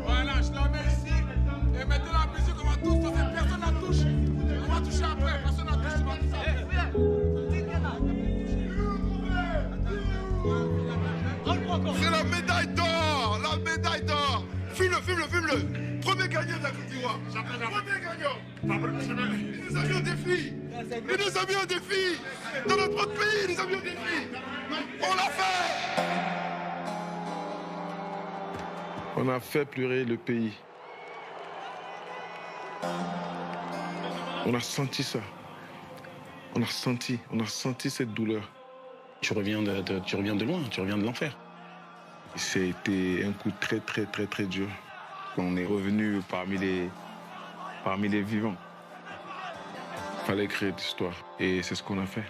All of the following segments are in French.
Voilà, je la mets ici. Et maintenant la musique, on va tous passer. Personne ne touche. On va toucher après. Personne ne touche. Tu vas toucher. C'est la médaille d'or. La médaille d'or. Fume-le, fume-le, fume-le. Premier gagnant de la Côte d'Ivoire. Premier gagnant. Il nous a mis au défi. Il nous a mis au défi. Dans notre propre pays, il nous a mis au défi. On l'a fait. On a fait pleurer le pays. On a senti ça. On a senti cette douleur. Tu reviens de loin, tu reviens de l'enfer. C'était un coup très, très, très, très dur. On est revenu parmi les vivants. Il fallait créer de l'histoire. Et c'est ce qu'on a fait.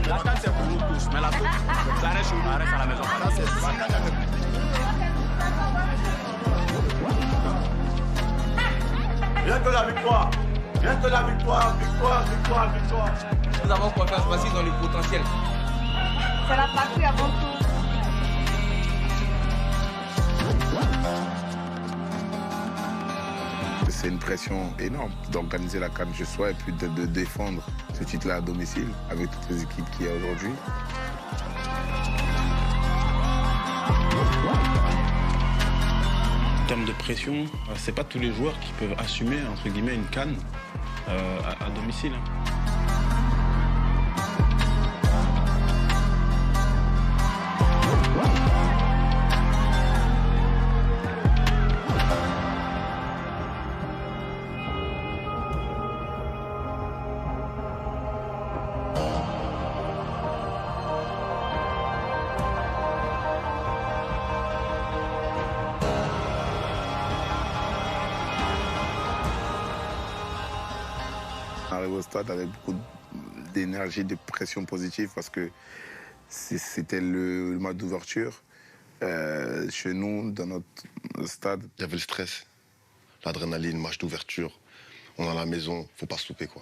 La canne, c'est pour nous tous, mais la coupe, ça reste chez nous, ça reste à la maison. Ça, c'est rien que la victoire. Rien que la victoire, victoire, victoire, victoire. Nous avons confiance parce qu'ils ont le potentiel. C'est la patrie avant tout. C'est une pression énorme d'organiser la CAN chez soi et puis de défendre ce titre-là à domicile avec toutes les équipes qu'il y a aujourd'hui. En termes de pression, c'est pas tous les joueurs qui peuvent assumer entre guillemets une CAN à domicile. On arrive au stade avec beaucoup d'énergie, de pression positive parce que c'était le match d'ouverture. Chez nous, dans notre stade. Il y avait le stress, l'adrénaline, match d'ouverture. On est à la maison, faut pas se louper, quoi.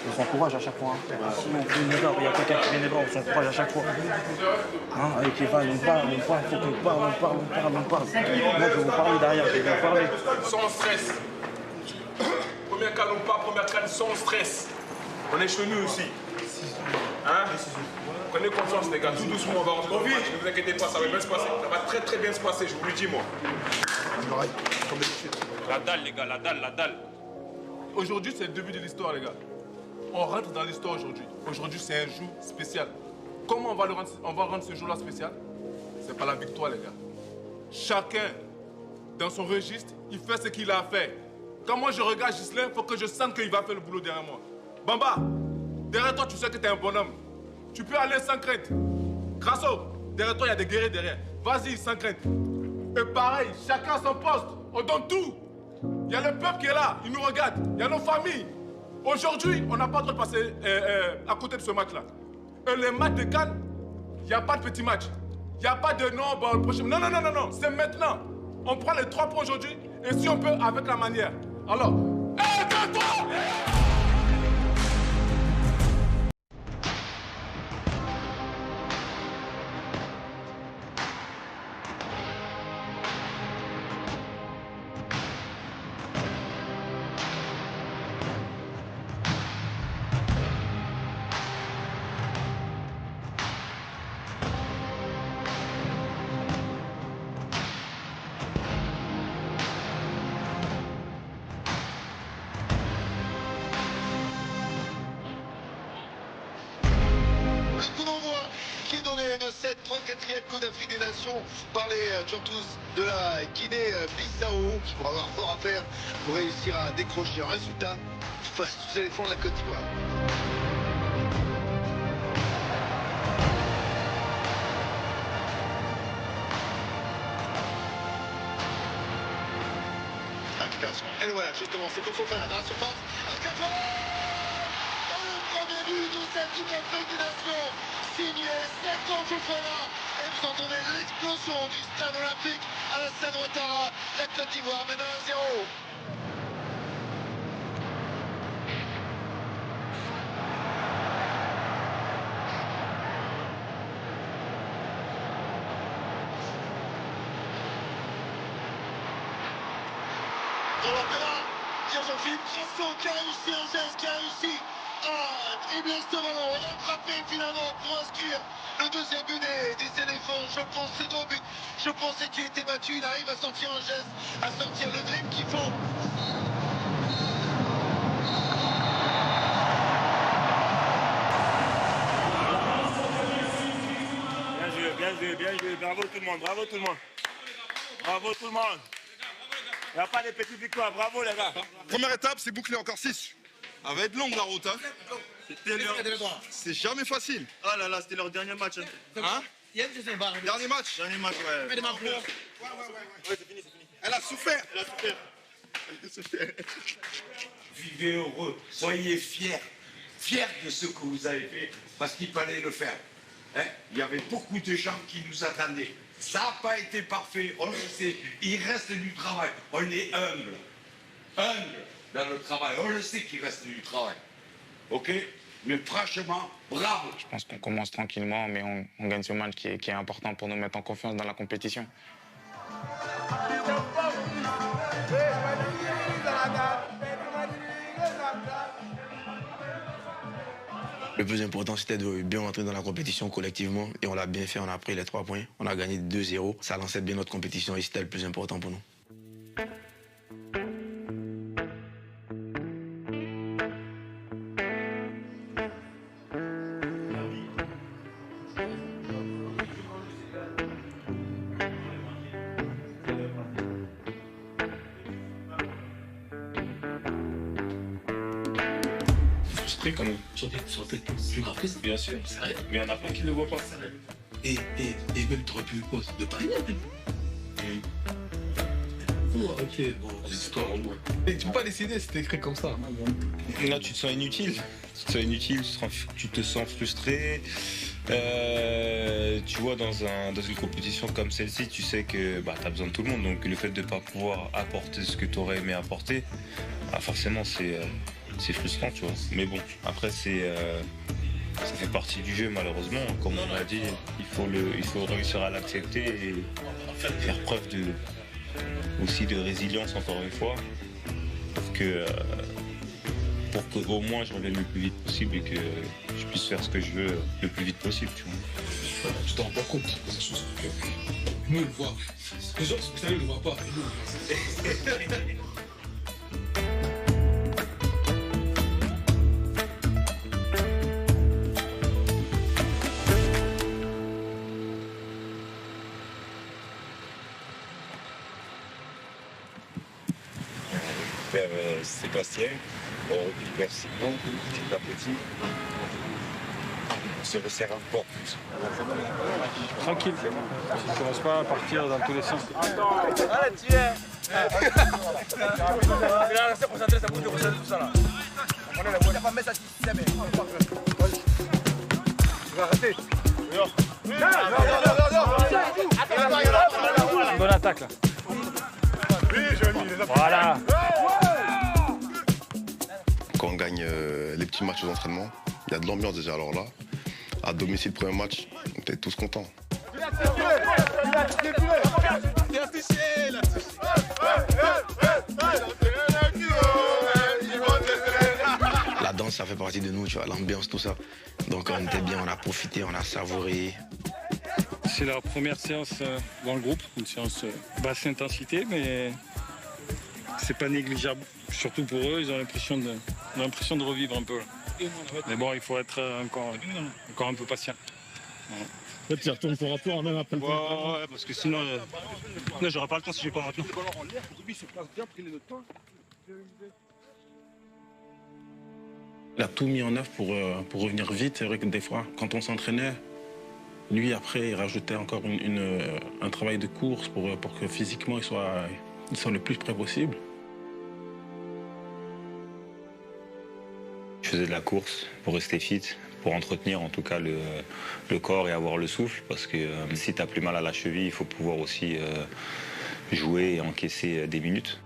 On s'encourage à chaque fois. Hein. Si on fait une erreur, il y a quelqu'un qui vient les bras, on s'encourage à chaque fois. Hein, avec Evan, on parle, il faut qu'on parle. Moi, je vais vous parler derrière, je vais vous parler. Sans stress. Première canne ou pas, première canne sans stress. On est chez nous aussi. Hein? Prenez confiance, les gars. Tout doucement, on va rentrer dans le match. Ne vous inquiétez pas, ça va bien se passer. Ça va très très bien se passer, je vous le dis, moi. La dalle, les gars, la dalle. Aujourd'hui, c'est le début de l'histoire, les gars. On rentre dans l'histoire aujourd'hui. Aujourd'hui, c'est un jour spécial. Comment on va rendre ce jour-là spécial? C'est pas la victoire, les gars. Chacun, dans son registre, il fait ce qu'il a à faire. Quand moi, je regarde Ghislain, il faut que je sente qu'il va faire le boulot derrière moi. Bamba, derrière toi, tu sais que tu es un bonhomme. Tu peux aller sans crainte. Grasso, derrière toi, il y a des guerriers derrière. Vas-y, sans crainte. Et pareil, chacun à son poste. On donne tout. Il y a le peuple qui est là, il nous regarde. Il y a nos familles. Aujourd'hui, on n'a pas le droit de passer à côté de ce match-là. Et les matchs de Cannes, il n'y a pas de petits matchs. Il n'y a pas de non, bon, le prochain. Non, c'est maintenant. On prend les 3 points aujourd'hui, et si on peut, avec la manière. Alors, aide-toi! gagne 7, 34e Coupe d'Afrique des Nations par les Tchortous de la Guinée-Bissau, qui vont avoir fort à faire pour réussir à décrocher un résultat face aux éléphants de la Côte d'Ivoire. Et voilà, justement, c'est Fofana dans la surface. Le premier but de cette Coupe d'Afrique des Nations, signé Sergio Fofana. Et vous entendez l'explosion du stade olympique à la Alassane Ouattara. La Côte d'Ivoire mène 1-0. Jean-Philippe Chisson qui a réussi un geste, qui a réussi à dribbler ce ballon et à frapper finalement pour inscrire le deuxième but des éléphants. Je pense que c'est ton but. Je pensais qu'il était battu. Il arrive à sortir un geste, à sortir le dribble qu'il faut. Bien joué. Bravo tout le monde, bravo tout le monde. Bravo tout le monde. Il n'y a pas de petites victoires, bravo les gars. Première étape, c'est bouclé, encore 6. Ça va être longue la route, hein. C'est jamais facile. Oh là là, c'était leur dernier match. Hein? Dernier match. Dernier match, ouais. C'est fini. Elle a souffert. Vivez heureux, soyez fiers de ce que vous avez fait, parce qu'il fallait le faire. Hein? Il y avait beaucoup de gens qui nous attendaient. Ça n'a pas été parfait, on le sait. Il reste du travail. On est humble dans le travail. On le sait qu'il reste du travail. Ok? Mais franchement, bravo. Je pense qu'on commence tranquillement, mais on gagne ce match qui est important pour nous mettre en confiance dans la compétition. Le plus important, c'était de bien rentrer dans la compétition collectivement. Et on l'a bien fait, on a pris les 3 points. On a gagné 2-0. Ça lançait bien notre compétition et c'était le plus important pour nous. Quand même. Sur tête plus grave que ça. Bien sûr. Mais il y en a plein qui ne le voient pas. Et même tu aurais pu de Paris. Ok, bon, les histoires en loin. Et tu peux pas décider, c'était écrit comme ça. Là, tu te sens inutile. Tu te sens frustré. Tu vois, dans une compétition comme celle-ci, tu sais que tu as besoin de tout le monde. Donc le fait de ne pas pouvoir apporter ce que tu aurais aimé apporter, forcément, c'est frustrant, tu vois. Mais bon, après, ça fait partie du jeu, malheureusement. Comme on a dit, il faut réussir à l'accepter et faire preuve aussi de résilience, encore une fois, pour que au moins je revienne le plus vite possible et que je puisse faire ce que je veux le plus vite possible, tu vois. Tu t'en rends pas compte de ces choses. Nous, on le voit. Les autres, vous savez, ils ne le voient pas. Sébastien, on récupère Simon, petit à petit. On se resserre encore plus. Tranquille, on ne commence pas à partir dans tous les sens. Allez, tiens. Il a resté concentré, ça bouge de concentrer tout ça là. On est là, on n'a pas mettre ça ici, mais tu vas arrêter. Bonne attaque là. Voilà. Quand on gagne les petits matchs aux entraînements, il y a de l'ambiance déjà. Alors là, à domicile, premier match, on était tous contents. La danse, ça fait partie de nous, tu vois, l'ambiance, tout ça. Donc on était bien, on a profité, on a savouré. C'est la première séance dans le groupe, une séance basse intensité, mais c'est pas négligeable. Surtout pour eux, ils ont l'impression de revivre un peu. Mais bon, il faut être encore un peu patient. En fait, tu retournes pour rapport même après le temps. Ouais, parce que sinon, là, j'aurais pas le temps si j'ai pas maintenant. Il a tout mis en œuvre pour revenir vite. C'est vrai que des fois, quand on s'entraînait, lui, après, il rajoutait encore un travail de course pour que physiquement, il soit le plus près possible. Je faisais de la course pour rester fit, pour entretenir en tout cas le corps et avoir le souffle, parce que si tu as plus mal à la cheville, il faut pouvoir aussi jouer et encaisser des minutes.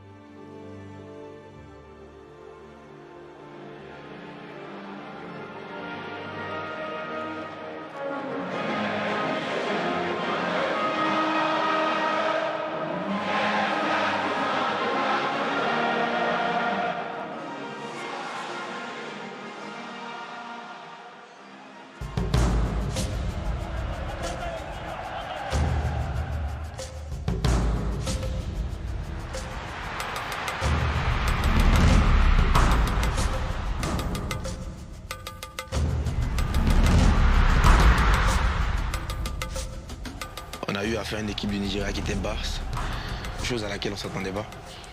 On a eu affaire à une équipe du Nigeria qui était basse, chose à laquelle on ne s'attendait pas.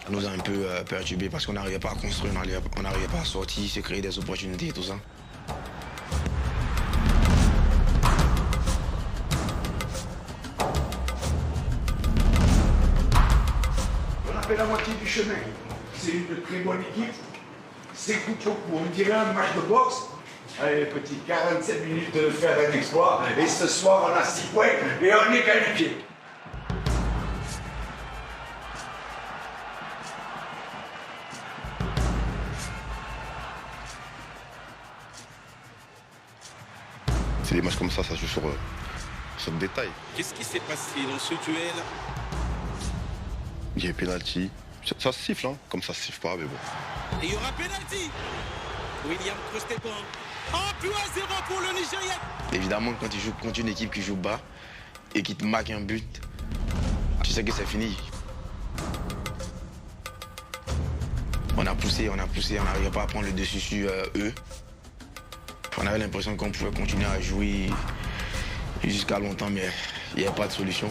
Ça nous a un peu perturbé parce qu'on n'arrivait pas à construire, on n'arrivait pas à sortir, se créer des opportunités et tout ça. On a fait la moitié du chemin. C'est une très bonne équipe. C'est Kouchoukou, on dirait un match de boxe. Allez, petit, 47 minutes de faire un exploit. Et ce soir, on a 6 points et on est qualifié. C'est des matchs comme ça joue sur le détail. Qu'est-ce qui s'est passé dans ce duel? Il y a eu penalty. Ça se siffle, hein. Comme ça se siffle pas, mais bon. Et il y aura penalty. William Krostepan. En plus 1-0 pour le Nigeria. Évidemment, quand tu joues contre une équipe qui joue bas et qui te marque un but, tu sais que c'est fini. On a poussé, on n'arrivait pas à prendre le dessus sur eux. On avait l'impression qu'on pouvait continuer à jouer jusqu'à longtemps, mais il n'y avait pas de solution.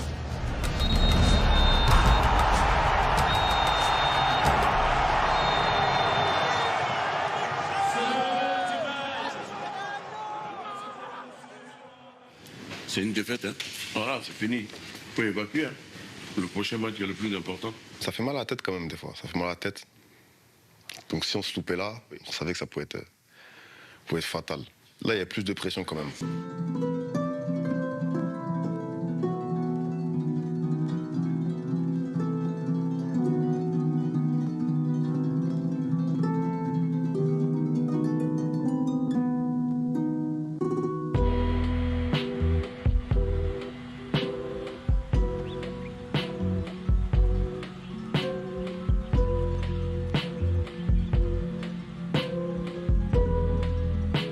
C'est une défaite, hein. Voilà, c'est fini. Il faut évacuer. Hein. Le prochain match est le plus important. Ça fait mal à la tête quand même des fois, ça fait mal à la tête. Donc si on se loupait là, on savait que ça pouvait être fatal. Là, il y a plus de pression quand même.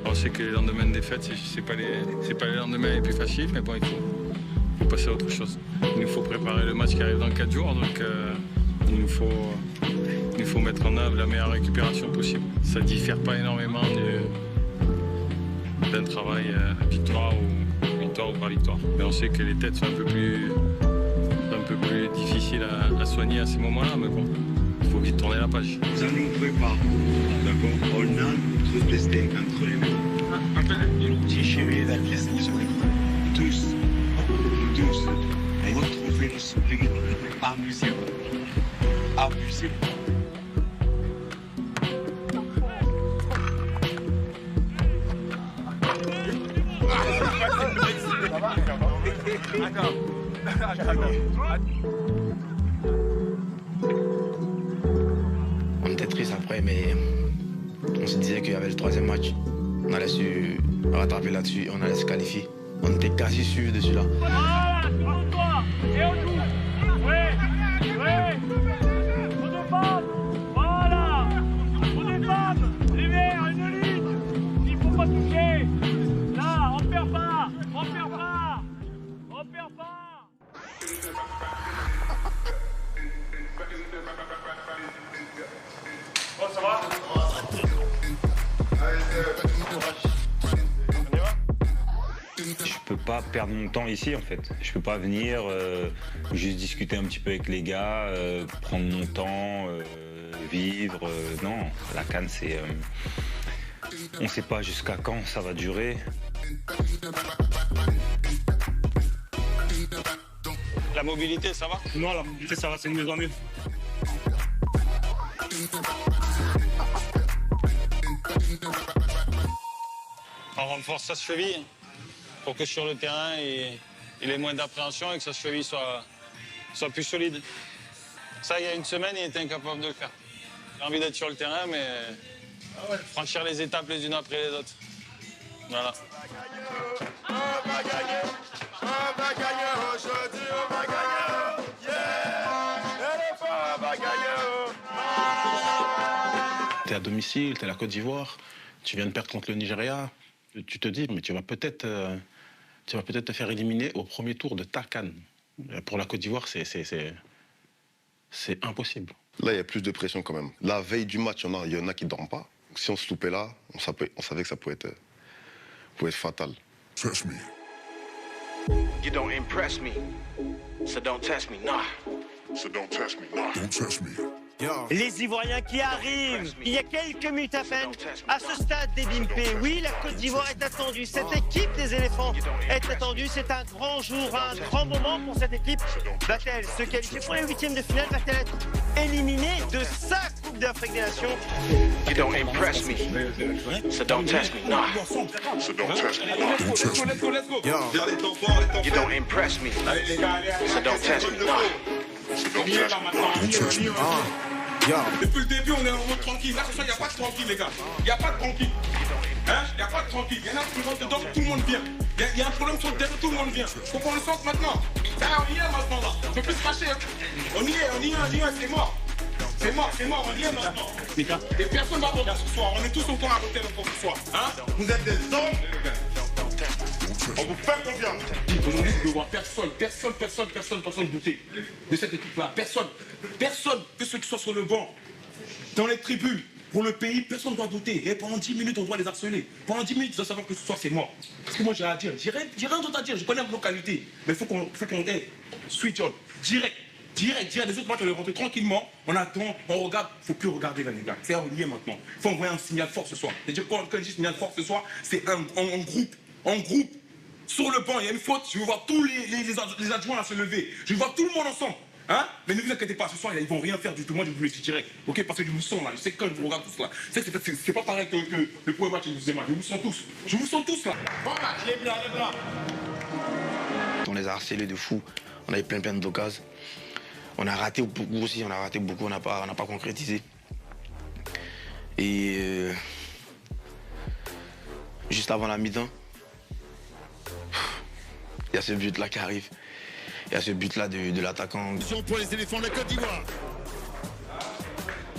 On sait que les lendemains de défaite, c'est pas les lendemains les plus faciles, mais bon, il faut passer à autre chose. Il nous faut préparer le match qui arrive dans 4 jours, donc il nous faut mettre en œuvre la meilleure récupération possible. Ça ne diffère pas énormément d'un travail victoire ou pas victoire. Mais on sait que les têtes sont un peu plus difficiles à soigner à ces moments-là, mais bon, il faut vite tourner la page. Ça nous prépare, d'accord? On a tous testé entre les mains. Digérer la pièce tous, retrouver le sourire, abuser. On était triste après, mais on se disait qu'il y avait le 3e match. On allait se rattraper là-dessus, on allait se qualifier. On était quasi sûr de celui-là. Voilà, toi, et on joue. Ouais. On défend. Voilà. On défend. L'hiver, une ligne. Il faut pas toucher. Là, on perd pas. Bon, ça va? On y va? Je peux pas perdre mon temps ici en fait. Je peux pas venir juste discuter un petit peu avec les gars, prendre mon temps, vivre. Non, la CAN c'est... on sait pas jusqu'à quand ça va durer. La mobilité, ça va? Non, la mobilité, ça va, c'est de mieux en mieux. On renforce sa cheville pour que sur le terrain, il ait moins d'appréhension et que sa cheville soit plus solide. Ça, il y a une semaine, il était incapable de le faire. J'ai envie d'être sur le terrain, mais franchir les étapes les unes après les autres. Voilà. On va gagner aujourd'hui, on va gagner, yeah, l'éléphant va gagner. T'es à domicile, t'es à la Côte d'Ivoire, tu viens de perdre contre le Nigeria, tu te dis, mais tu vas peut-être te faire éliminer au premier tour de ta CAN. Pour la Côte d'Ivoire, c'est impossible. Là, il y a plus de pression quand même. La veille du match, il y en a qui ne dorment pas. Si on se loupait là, on savait que ça pouvait être fatal. Trust me. You don't impress me, so don't test me, nah. So don't test me, nah. Don't test me. Les Ivoiriens qui arrivent, il y a quelques minutes à peine, à ce stade des Bimpé. Oui, la Côte d'Ivoire est attendue, cette équipe des éléphants est attendue. C'est un grand jour, un grand moment pour cette équipe. Va-t-elle se qualifier pour les huitièmes de finale? Va-t-elle être éliminée de sa Coupe d'Afrique des Nations? You don't impress me, so don't test me, nah. So don't test me, nah. Don't test me. Let's go. Les temps forts, les temps You don't impress me, so don't test me, nah. Depuis le début, on est en mode tranquille. Là, il n'y a pas de tranquille, les gars. Il n'y a pas de tranquille. Hein? Il n'y a pas de tranquille. Il y en a qui rentrent dedans, tout le monde vient. Il y a un problème sur le terrain, tout le monde vient. Faut qu'on le sente maintenant. Ça, on y est maintenant, là. On peut plus se cracher. Hein? On y est, c'est mort. C'est mort, on y est maintenant. Et personne ne va voter ce soir. On est tous au courant à voter ce soir. Hein? Vous êtes des hommes. On vous fait confiance. Aujourd'hui, je ne vois personne douter de cette équipe-là. Personne que ceux qui sont sur le banc, dans les tribunes, pour le pays, personne ne doit douter. Et pendant 10 minutes, on doit les harceler. Pendant 10 minutes, ils doivent savoir que ce soir, c'est mort. Parce que moi, j'ai rien à dire. J'ai rien d'autre à dire. Je connais nos qualités. Mais il faut qu'on ait switch on. Direct. Les autres matchs, on est rentré tranquillement. On attend, on regarde. Il ne faut plus regarder là, les gars. C'est on y est maintenant. Il faut envoyer un signal fort ce soir. C'est-à-dire, quand je dis signal fort ce soir, c'est en groupe. Sur le banc, il y a une faute. Je veux voir tous les adjoints à se lever. Je veux voir tout le monde ensemble. Hein? Mais ne vous inquiétez pas, ce soir, ils vont rien faire du tout. Moi, je vous le dis direct. Ok? Parce que je vous sens là. Je sais que quand je vous regarde tous là. C'est pas pareil que le premier match et le deuxième match. Je vous sens tous là. Voilà, les blancs. On les a harcelés de fou. On a eu plein d'occasions. On a raté beaucoup aussi. On n'a pas concrétisé. Et juste avant la mi-temps, il y a ce but-là qui arrive. Il y a ce but-là de l'attaquant. Pour les éléphants de la Côte d'Ivoire.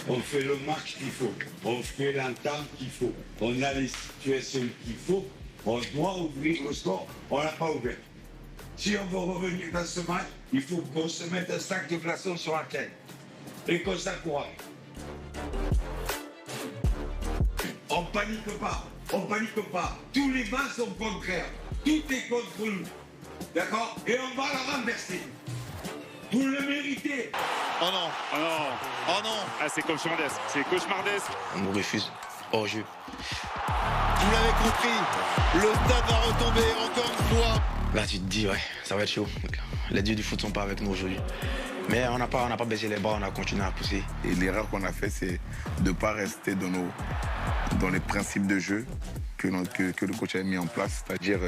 On fait le match qu'il faut. On fait l'entente qu'il faut. On a les situations qu'il faut. On doit ouvrir le score. On l'a pas ouvert. Si on veut revenir dans ce match, il faut qu'on se mette un sac de glaçons sur la tête. Et qu'on s'encourage. On panique pas. Tous les matchs sont contraires. Tout est contre nous. D'accord? Et on va la renverser. Vous le méritez. Oh non. Ah, c'est cauchemardesque. On nous refuse hors jeu. Vous l'avez compris, le stade va retomber encore une fois. Là, tu te dis, ouais, ça va être chaud. Les dieux du foot sont pas avec nous aujourd'hui. Mais on n'a pas baissé les bras, on a continué à pousser. Et l'erreur qu'on a fait, c'est de ne pas rester dans les principes de jeu que le coach a mis en place. C'est-à-dire,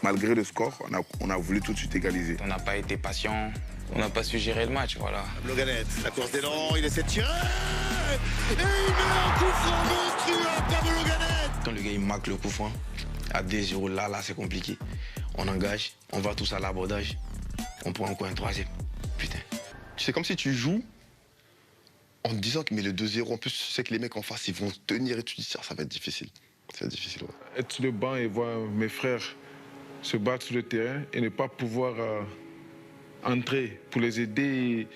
malgré le score, on a voulu tout de suite égaliser. On n'a pas été patient, on n'a pas su gérer le match, voilà. Pablo Ganet, la course d'élan, il essaie de tirer. Et il met un coup franc monstrueux à Pablo Ganet. Quand le gars il marque le coup franc, à 2-0, là c'est compliqué. On engage, on va tous à l'abordage, on prend encore un troisième. Putain. C'est comme si tu joues en te disant que mais le 2-0, en plus, tu sais que les mecs en face, ils vont tenir et tu te dis, ça va être difficile. Ça va être difficile, ouais. Être sur le banc et voir mes frères se battre sur le terrain et ne pas pouvoir entrer pour les aider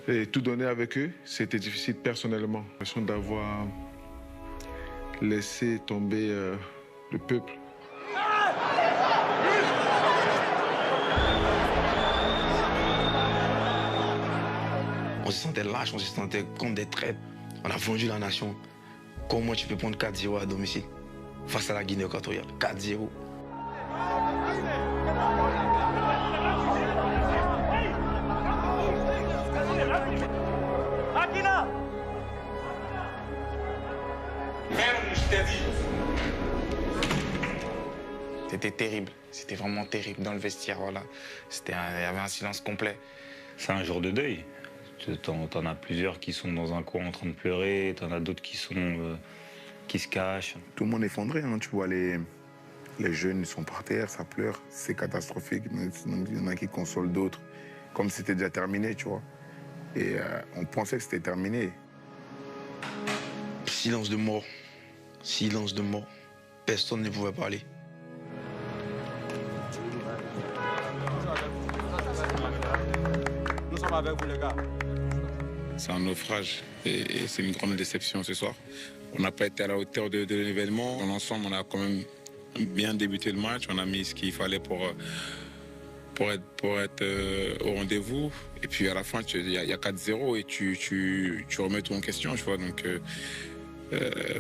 et tout donner avec eux, c'était difficile personnellement. J'ai l'impression d'avoir laissé tomber le peuple. sentait lâche, on se sentait comme des traîtres. On a vendu la nation. Comment tu peux prendre 4-0 à domicile face à la Guinée équatoriale? 4-0. Akina! C'était terrible, c'était vraiment terrible dans le vestiaire, voilà. Il y avait un silence complet. C'est un jour de deuil. T'en as plusieurs qui sont dans un coin en train de pleurer, t'en as d'autres qui se cachent. Tout le monde est effondré, hein. Tu vois, les jeunes ils sont par terre, ça pleure, c'est catastrophique. Il y en a qui consolent d'autres, comme si c'était déjà terminé, tu vois. Et on pensait que c'était terminé. Silence de mort. Silence de mort. Personne ne pouvait parler. Nous sommes avec vous, les gars. C'est un naufrage et c'est une grande déception ce soir. On n'a pas été à la hauteur de l'événement. En ensemble, on a quand même bien débuté le match. On a mis ce qu'il fallait pour être au rendez-vous. Et puis à la fin, il y a 4-0 et tu remets tout en question, tu vois. Donc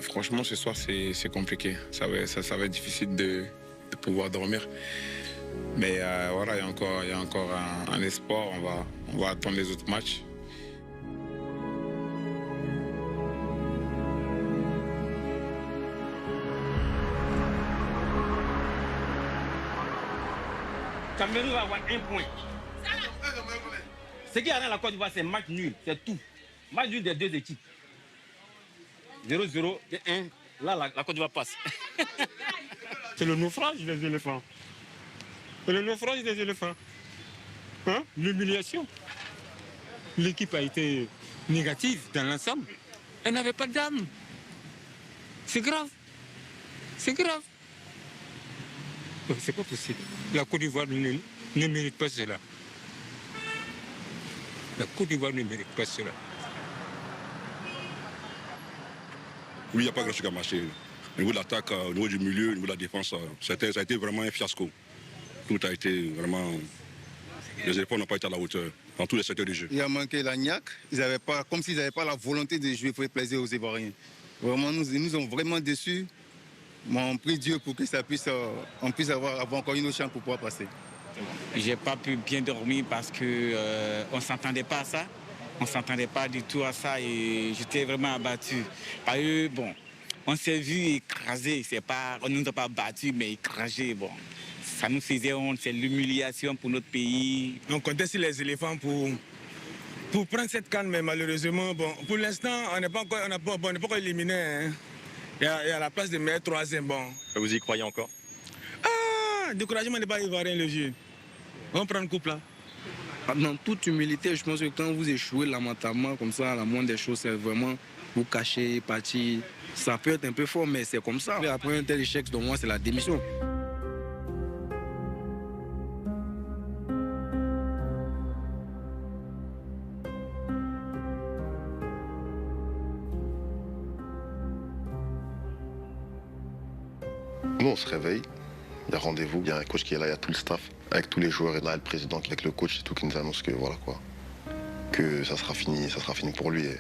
franchement, ce soir, c'est compliqué. Ça va être difficile de pouvoir dormir. Mais voilà, il y a encore un espoir. On va attendre les autres matchs. Cameroun va avoir 1 point. Ce qui arrive à la Côte d'Ivoire, c'est match nul, c'est tout. Match nul des deux équipes. 0-0 et 1. Là, la Côte d'Ivoire passe. C'est le naufrage des éléphants. C'est le naufrage des éléphants. Hein? L'humiliation. L'équipe a été négative dans l'ensemble. Elle n'avait pas d'âme. C'est grave. C'est grave. C'est pas possible. La Côte d'Ivoire ne mérite pas cela. La Côte d'Ivoire ne mérite pas cela. Oui, il n'y a pas grand-chose qui a marché. Au niveau de l'attaque, au niveau du milieu, au niveau de la défense, ça a été vraiment un fiasco. Tout a été vraiment... Les éléphants n'ont pas été à la hauteur dans tous les secteurs du jeu. Il a manqué la niaque. Comme s'ils n'avaient pas la volonté de jouer pour faire plaisir aux Ivoiriens. Vraiment, ils nous ont vraiment déçus. Mais on prie Dieu pour que on puisse avoir encore une autre chance pour pouvoir passer. J'ai pas pu bien dormir parce que on s'entendait pas à ça. On s'entendait pas du tout à ça et j'étais vraiment abattu. Parce que bon, on s'est vu écraser. On ne nous a pas battus, mais écrasés. Bon, ça nous faisait honte. C'est l'humiliation pour notre pays. On comptait sur les éléphants pour prendre cette canne, mais malheureusement, bon, pour l'instant, on n'est pas encore éliminé. Hein. Et à la place de mettre 3e, bon. Vous y croyez encore? Ah, découragement n'est pas ivoirien le jeu. On prend une coupe là. Dans toute humilité, je pense que quand vous échouez lamentablement comme ça, la moindre des choses, c'est vraiment vous cacher, partir. Ça peut être un peu fort, mais c'est comme ça. Après un tel échec, donc moi, c'est la démission. Nous, on se réveille, il y a rendez-vous, il y a un coach qui est là, il y a tout le staff, avec tous les joueurs, et là, le président qui est avec le coach, c'est tout qui nous annonce que voilà quoi, que ça sera fini pour lui. Et...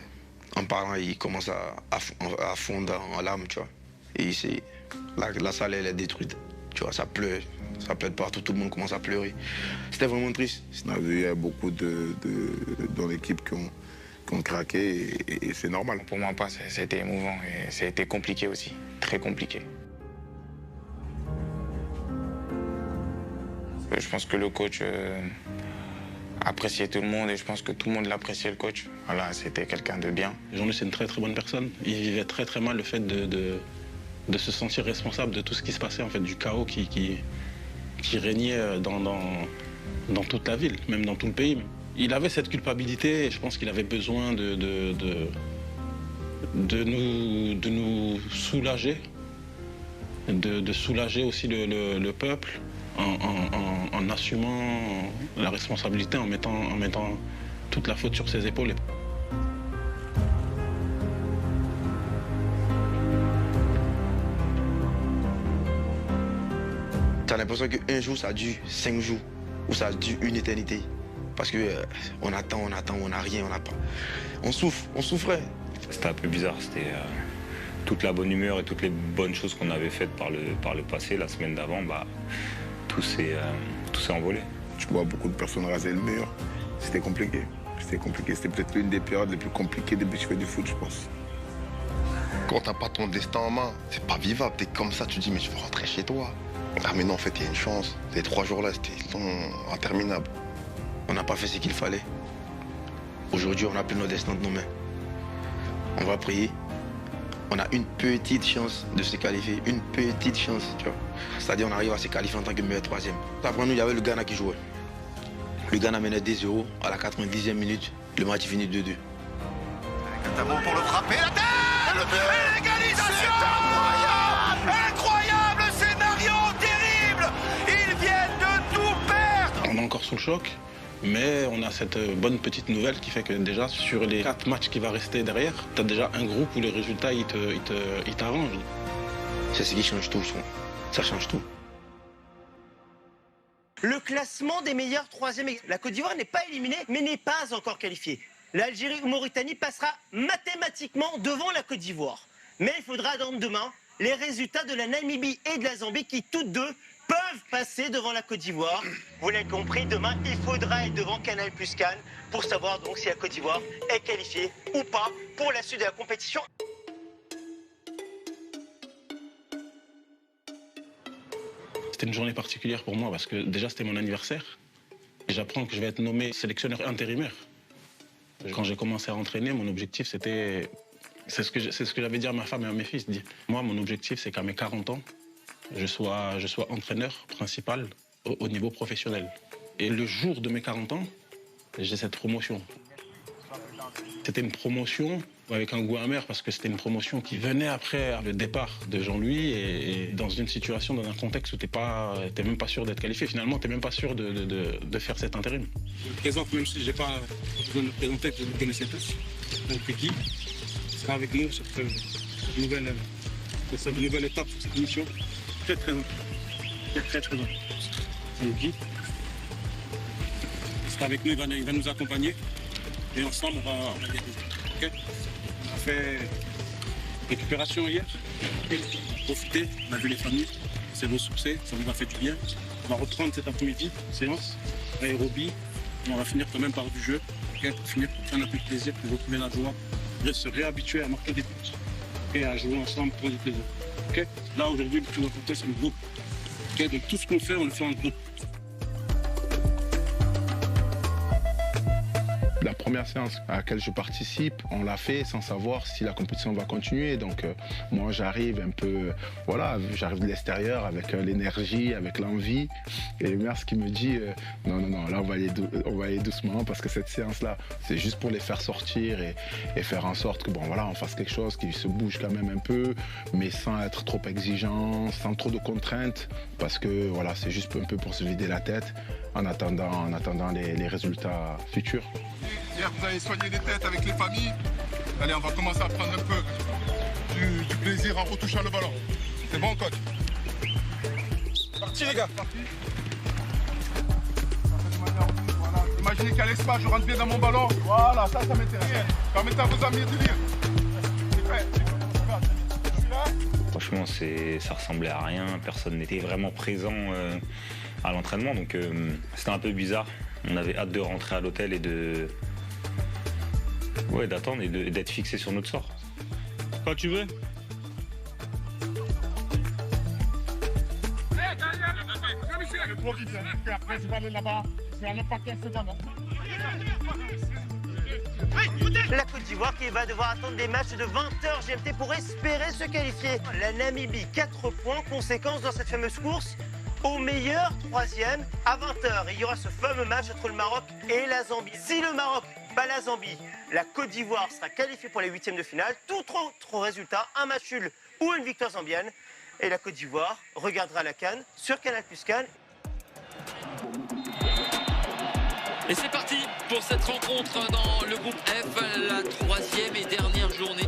En parlant, il commence à fondre en larmes, tu vois. Et la salle, elle est détruite, tu vois, ça pleure partout, tout le monde commence à pleurer. C'était vraiment triste. Il y a beaucoup dans l'équipe qui ont craqué et c'est normal. Pour moi, c'était émouvant et c'était compliqué aussi, très compliqué. Je pense que le coach appréciait tout le monde et je pense que tout le monde l'appréciait, le coach. Voilà, c'était quelqu'un de bien. Jean-Louis, c'est une très très bonne personne. Il vivait très très mal le fait de se sentir responsable de tout ce qui se passait, en fait, du chaos qui régnait dans toute la ville, même dans tout le pays. Il avait cette culpabilité et je pense qu'il avait besoin de nous soulager, de soulager aussi le peuple. En assumant la responsabilité, en mettant toute la faute sur ses épaules. T'as l'impression qu'un jour, ça dure 5 jours, ou ça dure une éternité. parce que on attend, on n'a rien, on n'a pas. On souffrait. C'était un peu bizarre, c'était toute la bonne humeur et toutes les bonnes choses qu'on avait faites par le passé, la semaine d'avant, bah, tout s'est envolé. Tu vois beaucoup de personnes raser le mur, c'était compliqué. C'était peut-être l'une des périodes les plus compliquées depuis que je fais du foot, je pense. Quand t'as pas ton destin en main, c'est pas vivable. T'es comme ça, tu dis mais je veux rentrer chez toi. Ah mais non, en fait, il y a une chance. Ces 3 jours-là, c'était interminable. On n'a pas fait ce qu'il fallait. Aujourd'hui, on a pris notre destin de nos mains. On va prier. On a une petite chance de se qualifier. Une petite chance, tu vois. C'est-à-dire on arrive à se qualifier en tant que meilleur 3e. Après nous, il y avait le Ghana qui jouait. Le Ghana menait 2-0 à la 90e minute. Le match est fini 2-2. Notamment pour le frapper, la tête et l'égalisation. Incroyable scénario, terrible. Ils viennent de tout perdre. On est encore sous le choc, mais on a cette bonne petite nouvelle qui fait que déjà sur les 4 matchs qui vont rester derrière, tu as déjà un groupe où les résultats ils t'arrangent. C'est ce qui change tout, ça change tout. Le classement des meilleurs 3e. La Côte d'Ivoire n'est pas éliminée, mais n'est pas encore qualifiée. L'Algérie ou Mauritanie passera mathématiquement devant la Côte d'Ivoire. Mais il faudra attendre demain les résultats de la Namibie et de la Zambie qui, toutes deux, peuvent passer devant la Côte d'Ivoire. Vous l'avez compris, demain, il faudra être devant Canal Plus Cannes pour savoir donc si la Côte d'Ivoire est qualifiée ou pas pour la suite de la compétition. C'était une journée particulière pour moi parce que déjà c'était mon anniversaire. Et j'apprends que je vais être nommé sélectionneur intérimaire. Quand j'ai commencé à entraîner, mon objectif c'était... C'est ce que j'avais dit à ma femme et à mes fils. Moi, mon objectif c'est qu'à mes 40 ans, je sois entraîneur principal au niveau professionnel. Et le jour de mes 40 ans, j'ai cette promotion. C'était une promotion avec un goût amer parce que c'était une promotion qui venait après le départ de Jean-Louis et dans une situation, dans un contexte où t'es même pas sûr d'être qualifié. Finalement, t'es même pas sûr de faire cet intérim. Je me présente, même si j'ai pas besoin de me présenter, que vous connaissez tous. Donc Guy sera avec nous sur cette nouvelle étape, sur cette mission. Très important. Très important. Donc Guy sera avec nous, il va nous accompagner. Et ensemble, on va y arriver. Okay. On a fait récupération hier. On a profité, on a vu les familles. C'est nos succès, ça nous a fait du bien. On va reprendre cet après-midi, séance, aérobie. On va finir quand même par du jeu. Okay. Pour finir, pour faire notre plaisir, pour retrouver la joie. De se réhabituer à marquer des buts. Okay. À jouer ensemble, prendre du plaisir. Okay. Là, aujourd'hui, le plus important, c'est le groupe. Okay. Donc tout ce qu'on fait, on le fait en groupe. La première séance à laquelle je participe, on l'a fait sans savoir si la compétition va continuer. Donc moi j'arrive un peu, voilà, j'arrive de l'extérieur avec l'énergie, avec l'envie. Et le maire, ce qui me dit, non, là on va aller doucement parce que cette séance-là, c'est juste pour les faire sortir et faire en sorte que bon voilà, on fasse quelque chose qui se bouge quand même un peu, mais sans être trop exigeant, sans trop de contraintes, parce que voilà, c'est juste un peu pour se vider la tête en attendant les résultats futurs. Hier, vous avez soigné les têtes avec les familles. Allez, on va commencer à prendre un peu du plaisir en retouchant le ballon. C'est bon, coach? Parti, les gars. Parti. Voilà. Imaginez qu'il y a l'espace, je rentre bien dans mon ballon. Voilà, ça m'intéresse. Permettez à vos amis de lire. C'est prêt. Franchement, ça ressemblait à rien. Personne n'était vraiment présent à l'entraînement, donc c'était un peu bizarre. On avait hâte de rentrer à l'hôtel et d'attendre et d'être fixé sur notre sort. Quand tu veux. Le trop vite, après je vais aller là-bas. Je vais aller pas 15 secondes. La Côte d'Ivoire qui va devoir attendre des matchs de 20h GMT pour espérer se qualifier. La Namibie, 4 points, conséquence dans cette fameuse course. Au meilleur 3e, à 20h, il y aura ce fameux match entre le Maroc et la Zambie. Si le Maroc bat la Zambie, la Côte d'Ivoire sera qualifiée pour les 8e de finale. Tout autre résultat, un match nul ou une victoire zambienne. Et la Côte d'Ivoire regardera la CAN sur Canal Plus Cannes. Et c'est parti pour cette rencontre dans le groupe F, la 3e et dernière journée.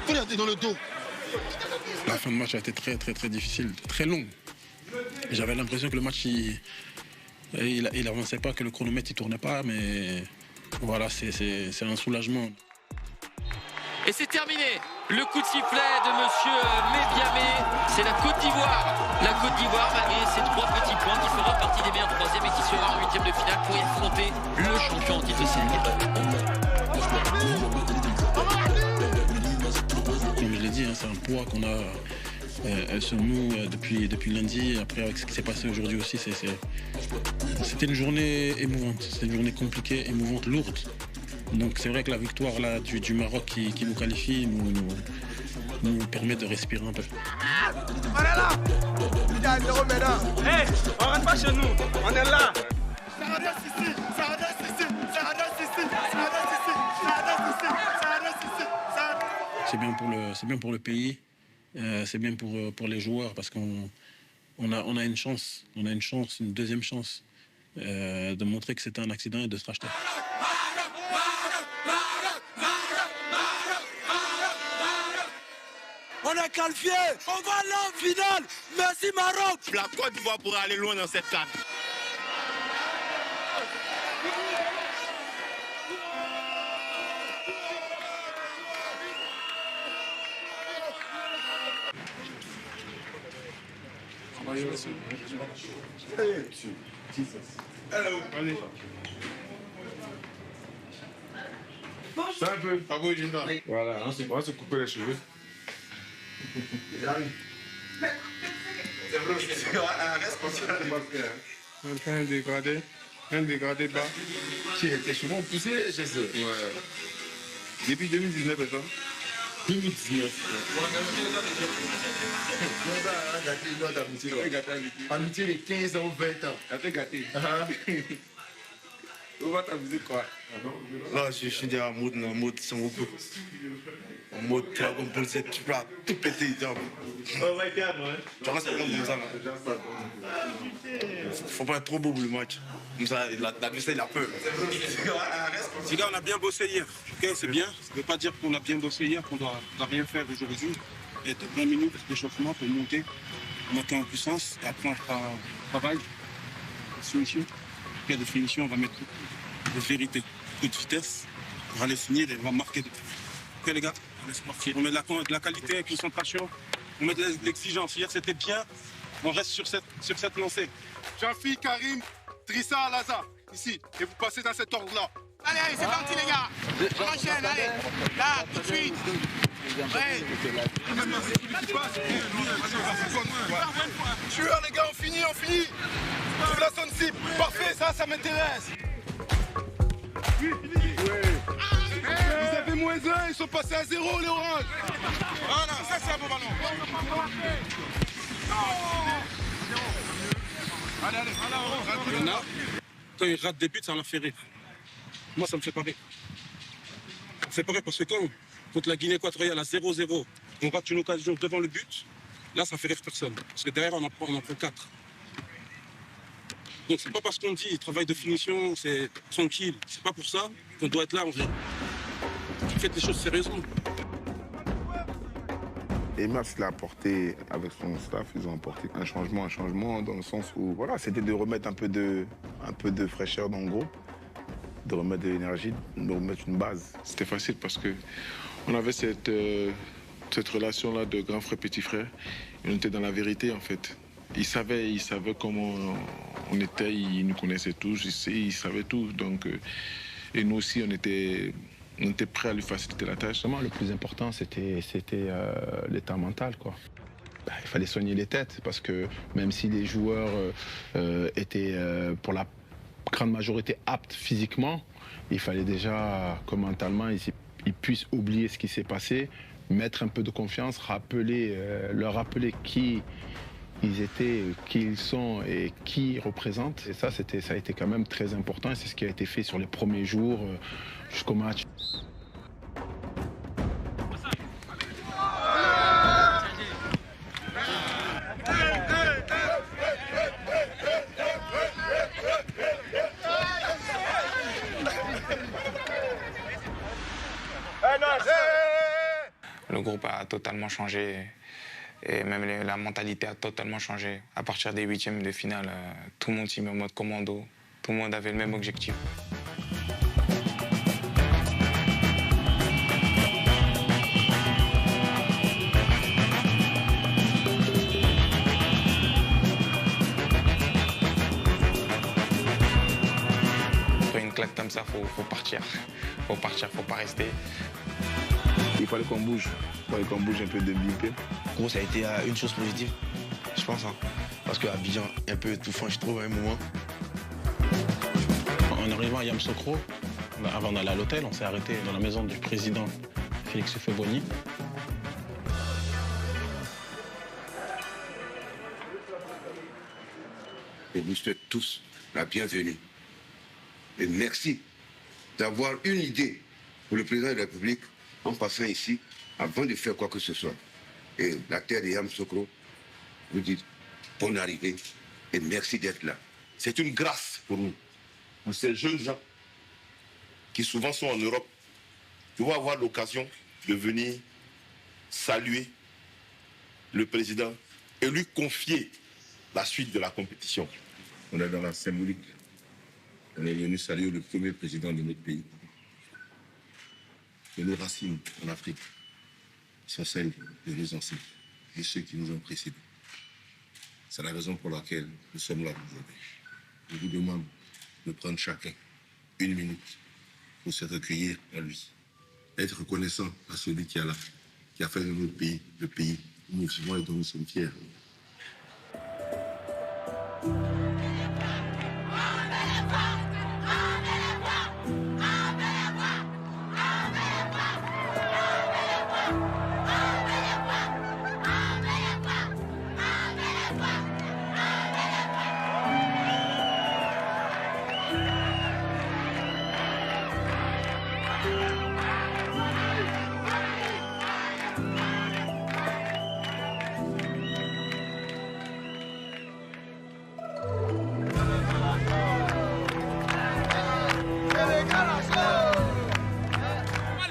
Regardez dans le dos. La fin de match a été très difficile, très longue. J'avais l'impression que le match, il avançait pas, que le chronomètre il tournait pas, mais voilà, c'est un soulagement. Et c'est terminé. Le coup de sifflet de monsieur Mébiamé. C'est la Côte d'Ivoire. La Côte d'Ivoire, malgré ses 3 petits points, qui fera partie des meilleurs 3e et qui sera en 8e de finale pour y affronter le champion en titre de Sénégal. Comme je l'ai dit, c'est un poids qu'on a sur nous depuis lundi. Après, avec ce qui s'est passé aujourd'hui aussi, c'était une journée émouvante. C'était une journée compliquée, émouvante, lourde. Donc c'est vrai que la victoire là, du Maroc qui nous qualifie nous permet de respirer un peu. On est là. Hey, on rentre pas chez nous, on est là. C'est bien pour le pays, c'est bien pour les joueurs parce qu'on a une chance, une deuxième chance de montrer que c'était un accident et de se racheter. On est qualifié, on va aller en finale. Merci Maroc. La Côte d'Ivoire pourrait aller loin dans cette CAN. Hello. C'est un peu. Voilà, on va se couper les cheveux. Un dégradé bas. Qui était souvent poussé chez eux. Ouais. Depuis 2019, c'est ça 2019. Amitié de 15 ans ou 20 ans. T'as fait gâté. On va t'amuser quoi? Là, je suis déjà en mode sans beaucoup. En mode Dragon Ball Z, tu peux tout péter. Oh my god, ouais. Tu restes comme ça. Faut pas être trop beau pour le match. Comme ça, l'adversaire, il a peur. Les gars, on a bien bossé hier. Okay, c'est bien. Ça ne veut pas dire qu'on a bien bossé hier, qu'on doit rien faire aujourd'hui. Il y a 20 minutes d'échauffement pour monter en puissance. Et après, on fera travail. Finition. Après, de finition, on va mettre de vérité. Coup de vitesse. On va les finir et on va marquer. Ok, les gars, on laisse partir. On met de la qualité, concentration. On met de l'exigence. Hier, c'était bien. On reste sur cette lancée. Jafi, Karim, Drissa, Alaza, ici. Et vous passez dans cet ordre-là. Allez, c'est parti les gars. On enchaîne, allez. Là, tout de suite. Ouais. Tueur, les gars, on finit. Trouve la zone cible. Parfait, ça m'intéresse. Vous avez moins 1, ils sont passés à 0, les oranges. Voilà, ça c'est un bon ballon. Allez. Il y en a, quand ils ratent des buts, ça leur fait rire. Moi, ça me fait pas rire. Ça me fait pas rire parce que quand, contre la Guinée équatoriale à 0-0, on rate une occasion devant le but, là, ça fait rire personne. Parce que derrière, on en prend 4. Donc, c'est pas parce qu'on dit travail de finition, c'est tranquille. C'est pas pour ça qu'on doit être là en vrai. Faites les choses sérieusement. Et Maps l'a apporté avec son staff, ils ont apporté un changement dans le sens où voilà, c'était de remettre un peu de fraîcheur dans le groupe, de remettre de l'énergie, de remettre une base. C'était facile parce que on avait cette relation-là de grand frère, petit frère. Et on était dans la vérité en fait. Ils savaient comment on était, ils nous connaissaient tous, ils savaient tout. Donc, et nous aussi, on était prêts à lui faciliter la tâche. Le plus important, c'était l'état mental, quoi. Il fallait soigner les têtes parce que même si les joueurs étaient pour la grande majorité aptes physiquement, il fallait déjà que mentalement ils puissent oublier ce qui s'est passé, mettre un peu de confiance, leur rappeler qui ils étaient, qui ils sont et qui ils représentent. Et ça a été quand même très important et c'est ce qui a été fait sur les premiers jours jusqu'au match. groupe a totalement changé. Et même la mentalité a totalement changé. À partir des 8e de finale, tout le monde s'y met en mode commando. Tout le monde avait le même objectif. Une claque comme ça, faut partir. Faut partir, faut pas rester. Il fallait qu'on bouge. Il fallait qu'on bouge un peu de Bimpe. Gros, ça a été une chose positive, je pense. Hein. Parce qu'à Abidjan, un peu étouffant, je trouve, à un moment. En arrivant à Yamoussoukro, avant d'aller à l'hôtel, on s'est arrêté dans la maison du président Félix Houphouët-Boigny. Et vous souhaite tous la bienvenue. Et merci d'avoir une idée pour le président de la République en passant ici avant de faire quoi que ce soit. Et la terre de Yamoussoukro vous dit bonne arrivée et merci d'être là. C'est une grâce pour nous, pour ces jeunes gens qui souvent sont en Europe, qui vont avoir l'occasion de venir saluer le président et lui confier la suite de la compétition. On est dans la symbolique. On est venu saluer le premier président de notre pays. Et nos racines en Afrique sont celles de nos ancêtres, de ceux qui nous ont précédés. C'est la raison pour laquelle nous sommes là aujourd'hui. Je vous demande de prendre chacun 1 minute pour se recueillir à lui. Être reconnaissant à celui qui est là, qui a fait de notre pays le pays où nous vivons et dont nous sommes fiers.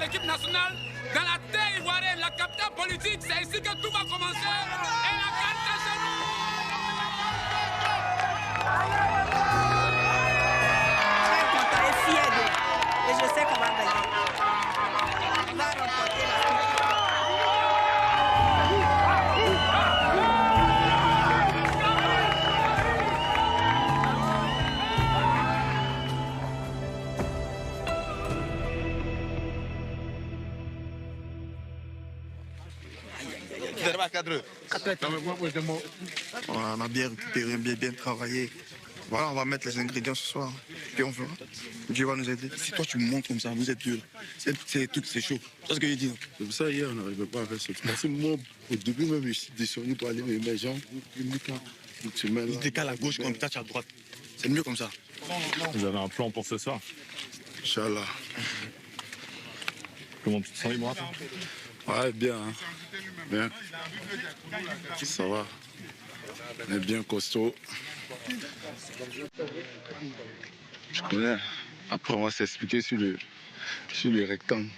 L'équipe nationale, dans la terre ivoirienne, la capitale politique, c'est ici que tout va commencer. Et la carte est chez nous. Très content et fier d'eux. Et je sais qu'on va gagner. On va remporter la coupe. On a bien récupéré, bien travaillé. Voilà, on va mettre les ingrédients ce soir. Puis on verra. Dieu va nous aider. Si toi tu me montres comme ça, vous êtes dur. C'est chaud. C'est ce que je dis. C'est pour ça hier on n'arrivait pas à faire ce parce que moi, au début même, je suis descendu pour aller mes gens. Il décale à gauche comme ça, à droite. C'est mieux comme ça. Vous avez un plan pour ce soir? Inch'Allah. Comment tu te sens, Imran? Ouais, bien. Hein. Bien. Ça va. On est bien costaud. Je connais. Après, on va s'expliquer sur le rectangle.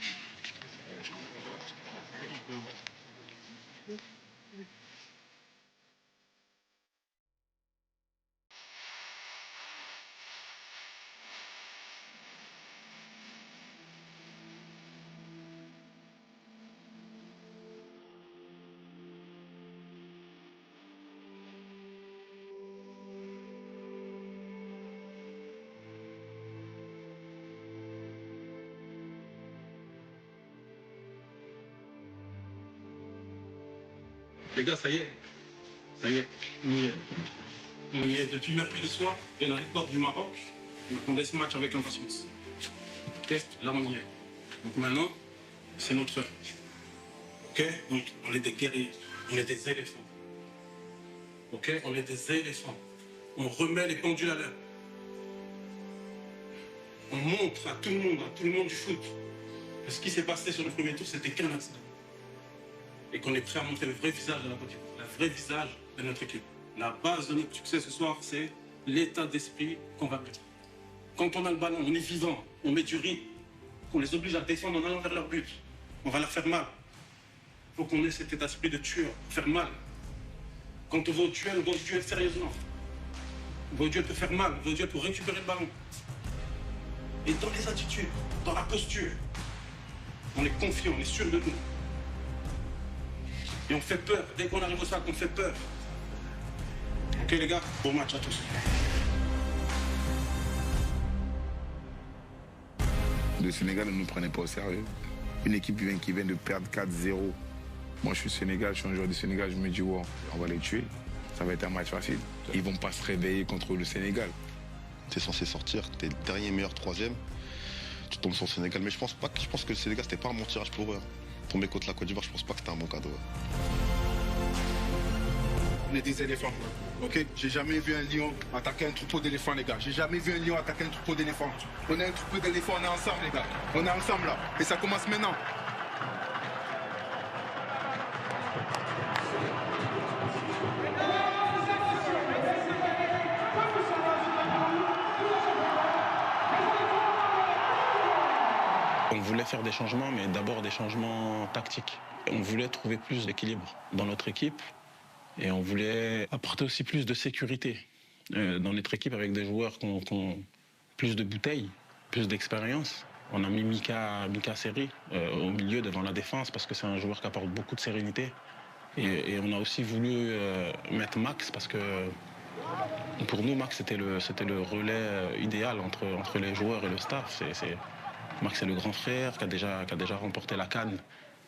Les gars, ça y est. Ça y est. On y est depuis mercredi soir et dans les portes du Maroc. On attendait ce match avec impatience. Ok, là on y est. Donc maintenant, c'est notre heure. Ok, donc on est des guerriers, on est des éléphants. Ok, on est des éléphants. On remet les pendules à l'heure. On montre à tout le monde du foot, que ce qui s'est passé sur le premier tour, c'était qu'un accident. Et qu'on est prêt à montrer le vrai visage de la Côte d'Ivoire, le vrai visage de notre équipe. La base de notre succès ce soir, c'est l'état d'esprit qu'on va mettre. Quand on a le ballon, on est vivant, on met du rythme, on les oblige à défendre en allant vers leur but. On va leur faire mal. Il faut qu'on ait cet état d'esprit de tueur, faire mal. Quand on va au duel, on va au duel sérieusement. On va au duel pour faire mal, on va au duel pour récupérer le ballon. Et dans les attitudes, dans la posture, on est confiant, on est sûr de nous. Et on fait peur. Dès qu'on arrive au sac, on fait peur. Ok les gars, bon match à tous. Le Sénégal ne nous prenait pas au sérieux. Une équipe qui vient de perdre 4-0. Moi je suis Sénégal, je suis un joueur du Sénégal, je me dis wow, on va les tuer. Ça va être un match facile. Ils vont pas se réveiller contre le Sénégal. T'es censé sortir, t'es le dernier meilleur troisième. Tu tombes sur le Sénégal, mais je pense que le Sénégal c'était pas un bon tirage pour eux. Tomber contre la Côte d'Ivoire, je pense pas que c'était un bon cadeau. On est des éléphants, ok? J'ai jamais vu un lion attaquer un troupeau d'éléphants, les gars. J'ai jamais vu un lion attaquer un troupeau d'éléphants. On est un troupeau d'éléphants, on est ensemble, les gars. On est ensemble là, et ça commence maintenant. On voulait faire des changements, mais d'abord des changements tactiques. On voulait trouver plus d'équilibre dans notre équipe et on voulait apporter aussi plus de sécurité dans notre équipe avec des joueurs qui ont plus de bouteilles, plus d'expérience. On a mis Mika Seri au milieu devant la défense parce que c'est un joueur qui apporte beaucoup de sérénité. Et on a aussi voulu mettre Max parce que pour nous, Max, c'était le relais idéal entre les joueurs et le staff. Max est le grand frère qui a déjà remporté la CAN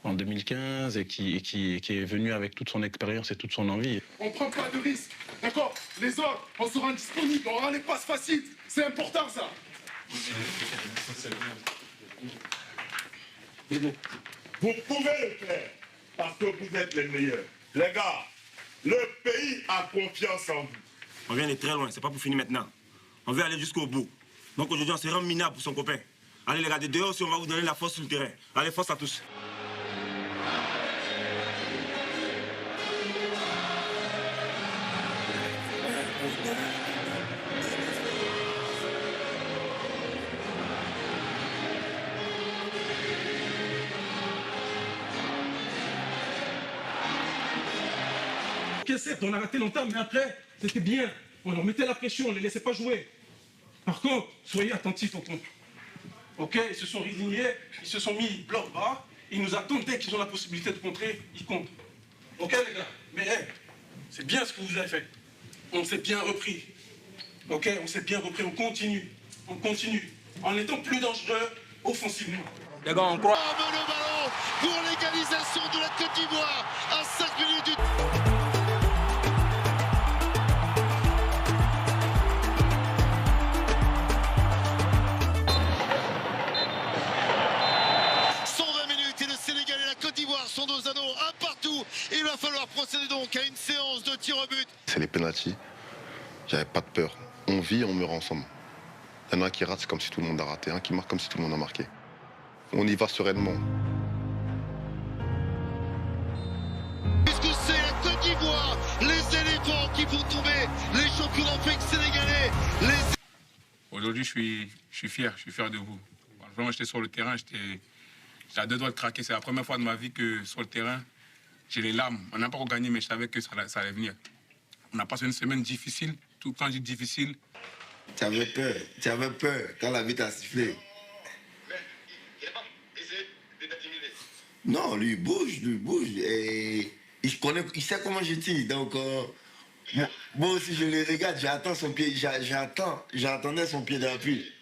en 2015 et qui est venu avec toute son expérience et toute son envie. On prend pas de risques, d'accord? Les autres, on se rend disponible, on rend les passes faciles. C'est important ça. Vous pouvez le faire parce que vous êtes les meilleurs. Les gars, le pays a confiance en vous. On vient de très loin, c'est pas pour finir maintenant. On veut aller jusqu'au bout. Donc aujourd'hui, on se rend minable pour son copain. Allez les gars, de dehors, si on va vous donner la force sur le terrain. Allez, force à tous. Ok, certes, on a raté longtemps, mais après, c'était bien. On leur mettait la pression, on ne les laissait pas jouer. Par contre, soyez attentifs au compte. Ok, ils se sont résignés, ils se sont mis bloc bas, ils nous attendent dès qu'ils ont la possibilité de contrer, ils comptent. Ok les gars, mais hey, c'est bien ce que vous avez fait. On s'est bien repris. Ok, on s'est bien repris, on continue, en étant plus dangereux offensivement. Les gars, on croit. Le ballon pour l'égalisation de la Côte d'Ivoire à 5 minutes du... Sont dos à dos, un partout. Il va falloir procéder donc à une séance de tir au but. C'est les pénaltys. J'avais pas de peur. On vit, on meurt ensemble. Il y en a un qui rate, c'est comme si tout le monde a raté. Un qui marque comme si tout le monde a marqué. On y va sereinement. Puisque c'est la Côte d'Ivoire, les éléphants qui vont tomber, les champions d'Afrique sénégalais. Aujourd'hui, je suis fier de vous. Vraiment, j'étais sur le terrain, j'étais à deux doigts de craquer. C'est la première fois de ma vie que sur le terrain, j'ai les larmes. On n'a pas encore gagné, mais je savais que ça allait venir. On a passé une semaine difficile. Tout quand je dis difficile. Tu avais peur quand la vie t'a sifflé. Non, lui bouge. Et il sait comment je tire. Donc, moi aussi, je le regarde, j'attends son pied, j'attendais son pied d'appui.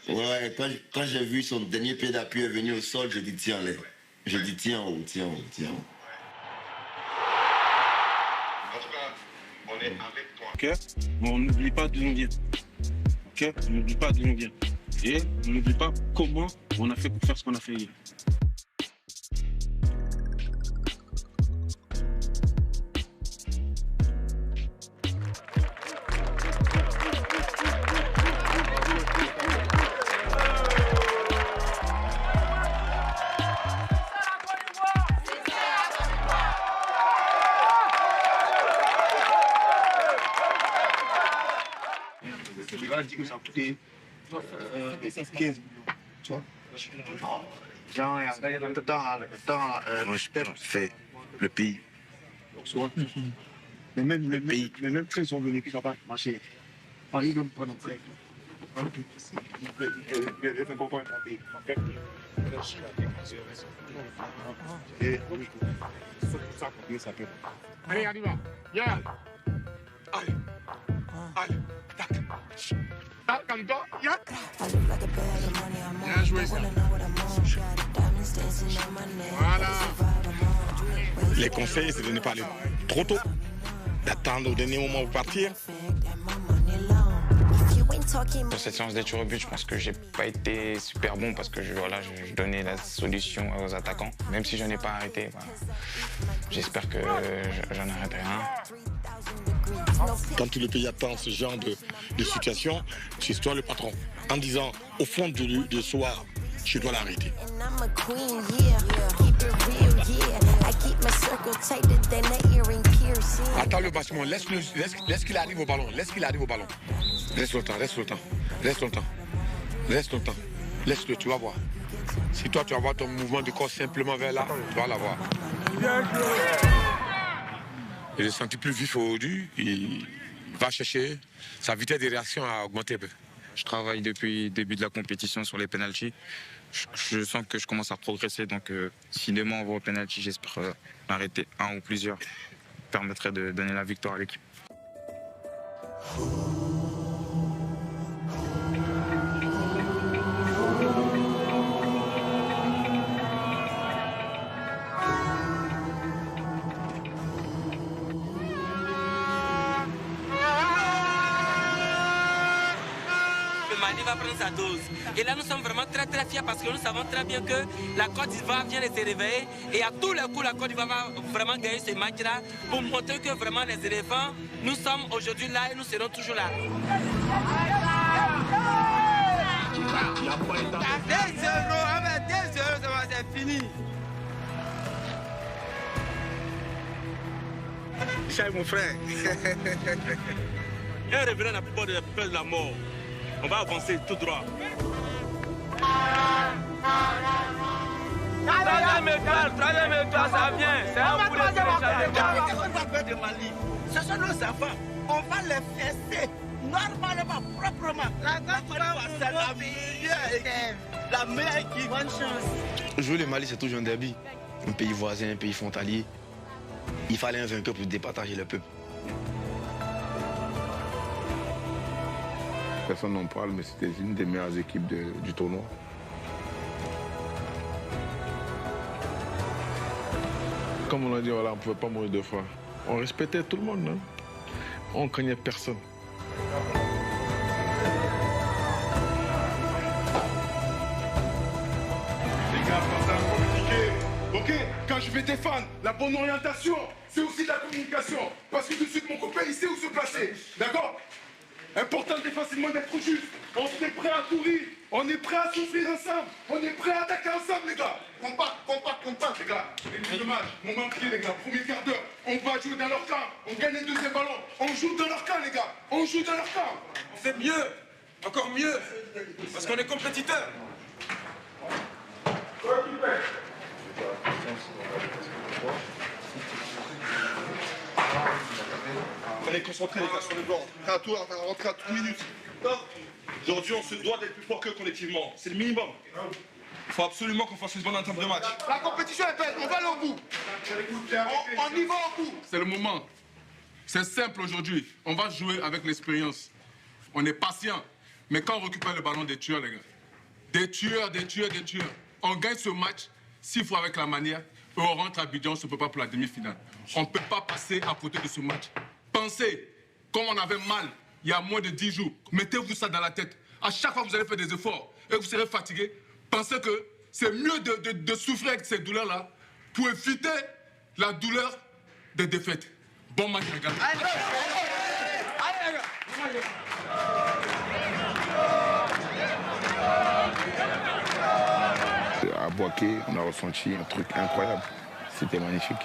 Ouais, quand j'ai vu son dernier pied d'appui est venu au sol, j'ai dit tiens, là. J'ai dit tiens. En tout cas, on est avec toi. Ok, bon, on n'oublie pas d'où on vient. Ok, on n'oublie pas d'où on vient. Et on n'oublie pas comment on a fait pour faire ce qu'on a fait hier. Le gars dit que ça a coûté 15 millions. Tu vois? Moi, je fais le pays. Mais même quand ils sont venus, ils n'ont pas marché. Ils ne pas entrer. Allez, on y va. Yann. Allez. Allez. Tac. Tac, calme-toi. Yann. Bien joué, ça. Voilà. Les conseils, c'est de ne pas aller trop tôt, d'attendre au dernier moment pour partir. Sur cette séance des tirs au but, je pense que j'ai pas été super bon parce que je donnais la solution aux attaquants. Même si je n'en ai pas arrêté, voilà. J'espère que j'en arrêterai un. Quand tout le pays attend ce genre de situation, c'est toi le patron. En disant, au fond de soi, je dois l'arrêter. Attends le bâtiment, laisse qu'il arrive au ballon, laisse qu'il arrive au ballon. Reste longtemps, reste longtemps, reste longtemps, reste longtemps. Laisse-le, tu vas voir. Si toi tu vas voir ton mouvement de corps simplement vers là, tu vas l'avoir. Il est senti plus vif aujourd'hui, il va chercher, sa vitesse de réaction a augmenté un peu. Je travaille depuis le début de la compétition sur les pénaltys. Je sens que je commence à progresser, donc si demain on va au pénalty, j'espère arrêter un ou plusieurs. Ça permettrait de donner la victoire à l'équipe. Mali va prendre sa dose. Et là, nous sommes vraiment très très fiers parce que nous savons très bien que la Côte d'Ivoire vient de se réveiller et à tous les coups, la Côte d'Ivoire va vraiment gagner ce match-là pour montrer que vraiment les éléphants, nous sommes aujourd'hui là et nous serons toujours là. 2-0, c'est fini. Chai, mon frère. Un révérend n'a plus peur de la mort. On va avancer tout droit. Troisième étoile, ça vient. C'est un coup de Mali. Ce sont nos enfants. On va les fesser normalement, proprement. C'est la meilleure équipe. Bonne chance. Jouer le Mali, c'est toujours un derby. Un pays voisin, un pays frontalier. Il fallait un vainqueur pour départager le peuple. Personne n'en parle, mais c'était une des meilleures équipes du tournoi. Comme on l'a dit, voilà, on ne pouvait pas mourir deux fois. On respectait tout le monde, hein? On ne craignait personne. Les gars, pensez à communiquer. Ok, quand je vais défendre la bonne orientation, c'est aussi de la communication. Parce que tout de suite, mon copain, il sait où se placer. D'accord? Important défensivement d'être juste. On est prêt à courir. On est prêt à souffrir ensemble. On est prêt à attaquer ensemble, les gars. Compact, les gars. Les deux matchs, moment clé, les gars. Premier quart d'heure, on va jouer dans leur camp. On gagne le deuxième ballon. On joue dans leur camp, les gars. On joue dans leur camp. On fait mieux. Encore mieux. Parce qu'on est compétiteurs. On est concentrés les gars sur le bord. Prêt à rentrer à toute minute. Aujourd'hui on se doit d'être plus fort qu'eux collectivement. C'est le minimum. Il faut absolument qu'on fasse une bonne entente de match. La compétition est belle, on va aller au bout. On y va au bout. C'est le moment. C'est simple aujourd'hui. On va jouer avec l'expérience. On est patient. Mais quand on récupère le ballon des tueurs, les gars. Des tueurs. On gagne ce match 6 fois avec la manière. Et on rentre à Abidjan, on ne se peut pas pour la demi-finale. On ne peut pas passer à côté de ce match. Pensez, comme on avait mal il y a moins de 10 jours, mettez-vous ça dans la tête. À chaque fois que vous allez faire des efforts et que vous serez fatigué, pensez que c'est mieux de souffrir avec ces douleurs-là pour éviter la douleur des défaites. Bon match, les gars. À Boaké, on a ressenti un truc incroyable. C'était magnifique.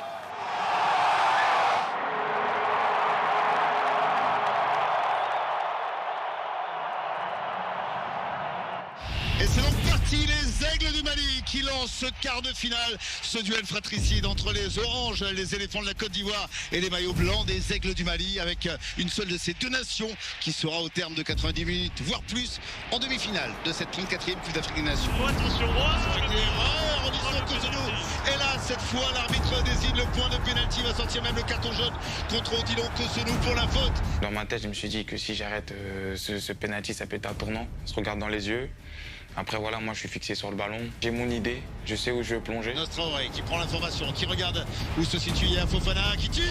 Et c'est donc parti, les Aigles du Mali qui lancent ce quart de finale, ce duel fratricide entre les Oranges, les éléphants de la Côte d'Ivoire et les maillots blancs des Aigles du Mali, avec une seule de ces deux nations qui sera au terme de 90 minutes, voire plus, en demi-finale de cette 34e Coupe d'Afrique des Nations. Oh, attention, erreur, Odilon Cotonou. Et là, cette fois, l'arbitre désigne le point de pénalty, va sortir même le carton jaune contre Odilon Cotonou pour la faute. Dans ma tête, je me suis dit que si j'arrête ce pénalty, ça peut être un tournant. On se regarde dans les yeux. Après, voilà, moi, je suis fixé sur le ballon. J'ai mon idée, je sais où je veux plonger. Traoré qui prend l'information, qui regarde où se situe Yaya Fofana, qui tire.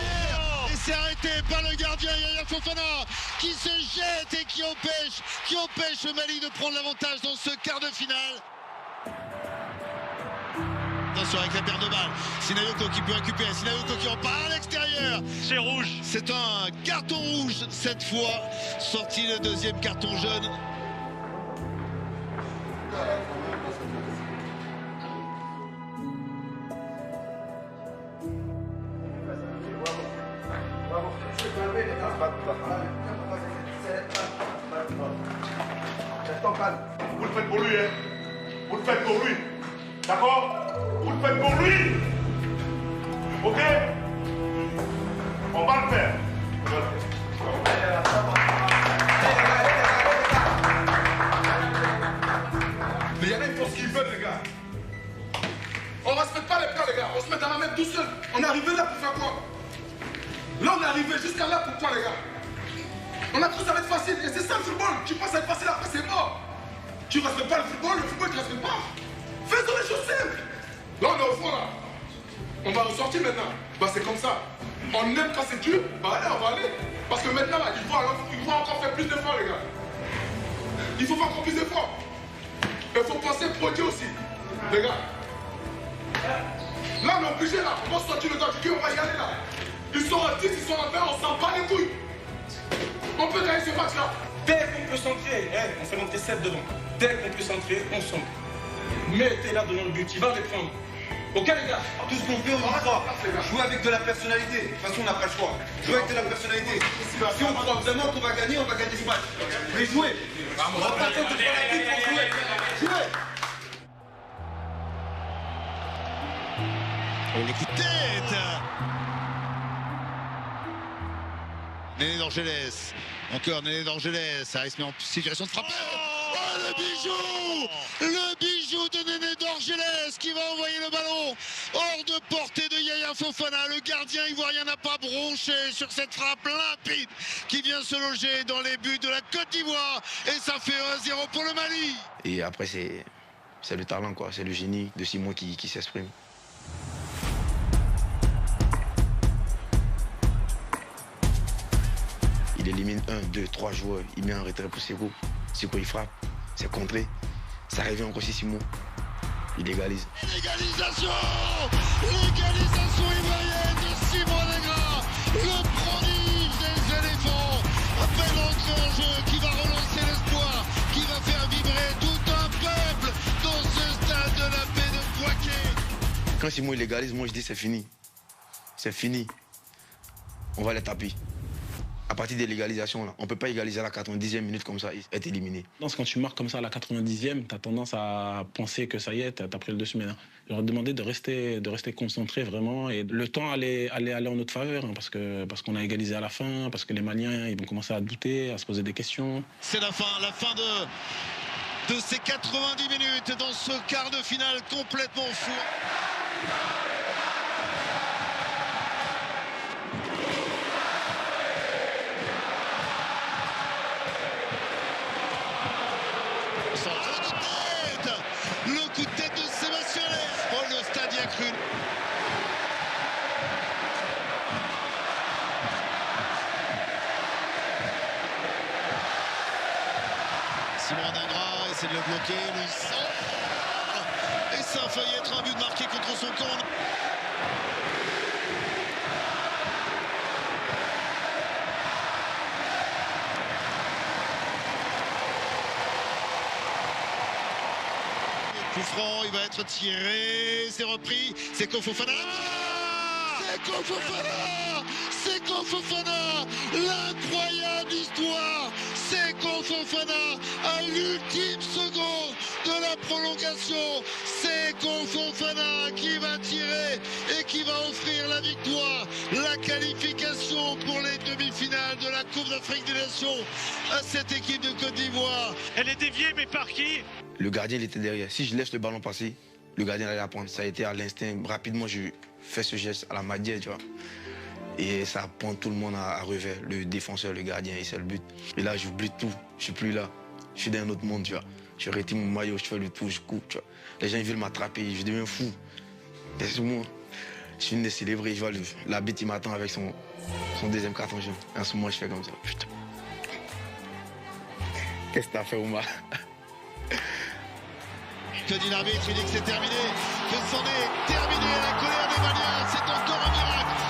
Et c'est arrêté par le gardien Yaya Fofana, qui se jette et qui empêche le Mali de prendre l'avantage dans ce quart de finale. Attention avec la paire de balles, Sinayoko qui peut récupérer, Sinayoko qui repart à l'extérieur. C'est rouge. C'est un carton rouge cette fois, sorti le deuxième carton jaune. Vous le faites pour lui, hein. Vous le faites pour lui. D'accord? Vous le faites pour lui. Ok? On va le faire. Mais il y en a, ils font ce qu'ils veulent, les gars. On respecte pas les plans, les gars. On se met dans la main tout seul. On est arrivé là pour faire quoi? Là, on est arrivé jusqu'à là pour quoi, les gars? On a cru que ça va être facile. Et c'est ça le football. Tu penses que ça va être facile, après c'est mort. Tu respectes pas le football tu respectes pas. Faisons les choses simples. Là, on est au fond, là. On va ressortir maintenant. Bah, c'est comme ça. On aime quand c'est dur. Bah, allez, on va aller. Parce que maintenant, là, il faut encore faire plus d'efforts, les gars. Il faut faire encore plus d'efforts. Il faut penser produit aussi. Les gars. Là, on est obligé, là. On va sortir le gars du cul, on va y aller, là. Ils sont à 10, ils sont à 20, on s'en bat les couilles. On peut gagner ce match-là. Dès qu'on peut centrer, on fait monter 7 devant. Dès qu'on peut centrer, on centre. Mettez-là devant le but, il va les prendre. Ok les gars? Tout ce qu'on fait, on y croit. Jouer avec de la personnalité. De toute façon, on n'a pas le choix. Jouer avec de la personnalité. Si on croit vraiment qu'on va gagner ce match. Mais jouer. On va pas attendre de faire la vie pour jouer. Jouer. On écoute tête. Néné d'Orgelès. Encore Néné d'Orgelès. Ça reste mis en situation de frapper. Oh, le bijou de Néné d'Orgelès qui va envoyer le ballon hors de portée de Yaya Fofana. Le gardien ivoirien n'a pas bronché sur cette frappe limpide qui vient se loger dans les buts de la Côte d'Ivoire. Et ça fait 1-0 pour le Mali. Et après, c'est le talent, quoi. C'est le génie de Simon qui s'exprime. Il élimine 1, 2, 3 joueurs. Il met un retrait pour Seko. Seko, il frappe. C'est contré. Ça revient encore si Simon. Il égalise. L'égalisation ivoirienne de Simon Allegra. Le prodige des éléphants. Appel l'entrée en jeu qui va relancer l'espoir. Qui va faire vibrer tout un peuple dans ce stade de la paix de Bouaké. Quand Simon il égalise, moi je dis c'est fini. C'est fini. On va les taper. À partir de l'égalisation, on ne peut pas égaliser à la 90e minute comme ça et être éliminé. Quand tu marques comme ça à la 90e, tu as tendance à penser que ça y est, tu as pris le dessus. Mais non. Je leur ai demandé de rester concentré vraiment. Et le temps allait en notre faveur, hein, parce qu'on a égalisé à la fin, parce que les Maliens ils vont commencer à douter, à se poser des questions. C'est la fin de ces 90 minutes dans ce quart de finale complètement fou. Le coup de tête de Sébastien Haller. Oh, le stade y a cru. Simon Dingra essaie de le bloquer, le centre. Et ça a failli être un but marqué contre son camp. Coup franc, il va être tiré, c'est repris, c'est Fofana. C'est Fofana, l'incroyable histoire, c'est Fofana à l'ultime seconde de prolongation. C'est Fofana qui va tirer et qui va offrir la victoire, la qualification pour les demi-finales de la Coupe d'Afrique des Nations à cette équipe de Côte d'Ivoire. Elle est déviée, mais par qui? Le gardien il était derrière. Si je laisse le ballon passer, le gardien allait la prendre. Ça a été à l'instinct. Rapidement, je fais ce geste à la Madière, tu vois. Et ça prend tout le monde à revers, le défenseur, le gardien, et c'est le but. Et là, j'oublie tout. Je suis plus là. Je suis dans un autre monde, tu vois. Je retire mon maillot, je fais le tour, je coupe, tu vois. Les gens, ils veulent m'attraper, je deviens fou. Laisse-moi. Je suis venu de célébrer, je vois la bête, il m'attend avec son deuxième carton jaune. En ce moment, je fais comme ça. Putain. Qu'est-ce que t'as fait, Oumar? Que dit l'arbitre? Il dit que c'est terminé, que c'en est terminé. La colère des Maliens, c'est encore un miracle.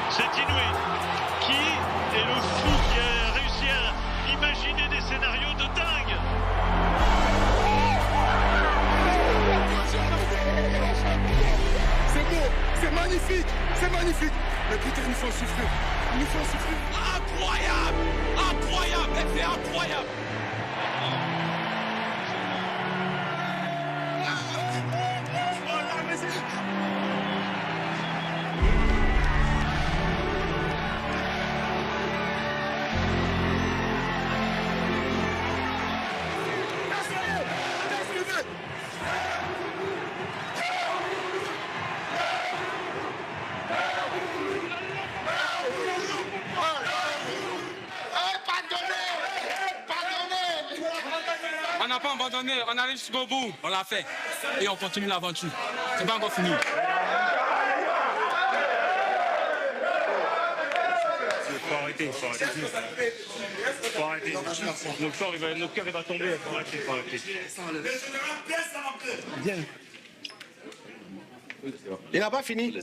C'est inouï. Qui est le fou qui a réussi à imaginer des scénarios de dingue? C'est beau, c'est magnifique, c'est magnifique. Mais putain, ils nous font souffrir. Ils nous font souffrir. Incroyable! Incroyable! C'est incroyable! On n'a pas abandonné, on arrive jusqu'au bout, on l'a fait. Et on continue l'aventure. C'est pas encore fini. Faut arrêter, faut arrêter. Faut arrêter. Notre cœur va tomber, faut arrêter, faut arrêter. Viens. Il n'a pas fini?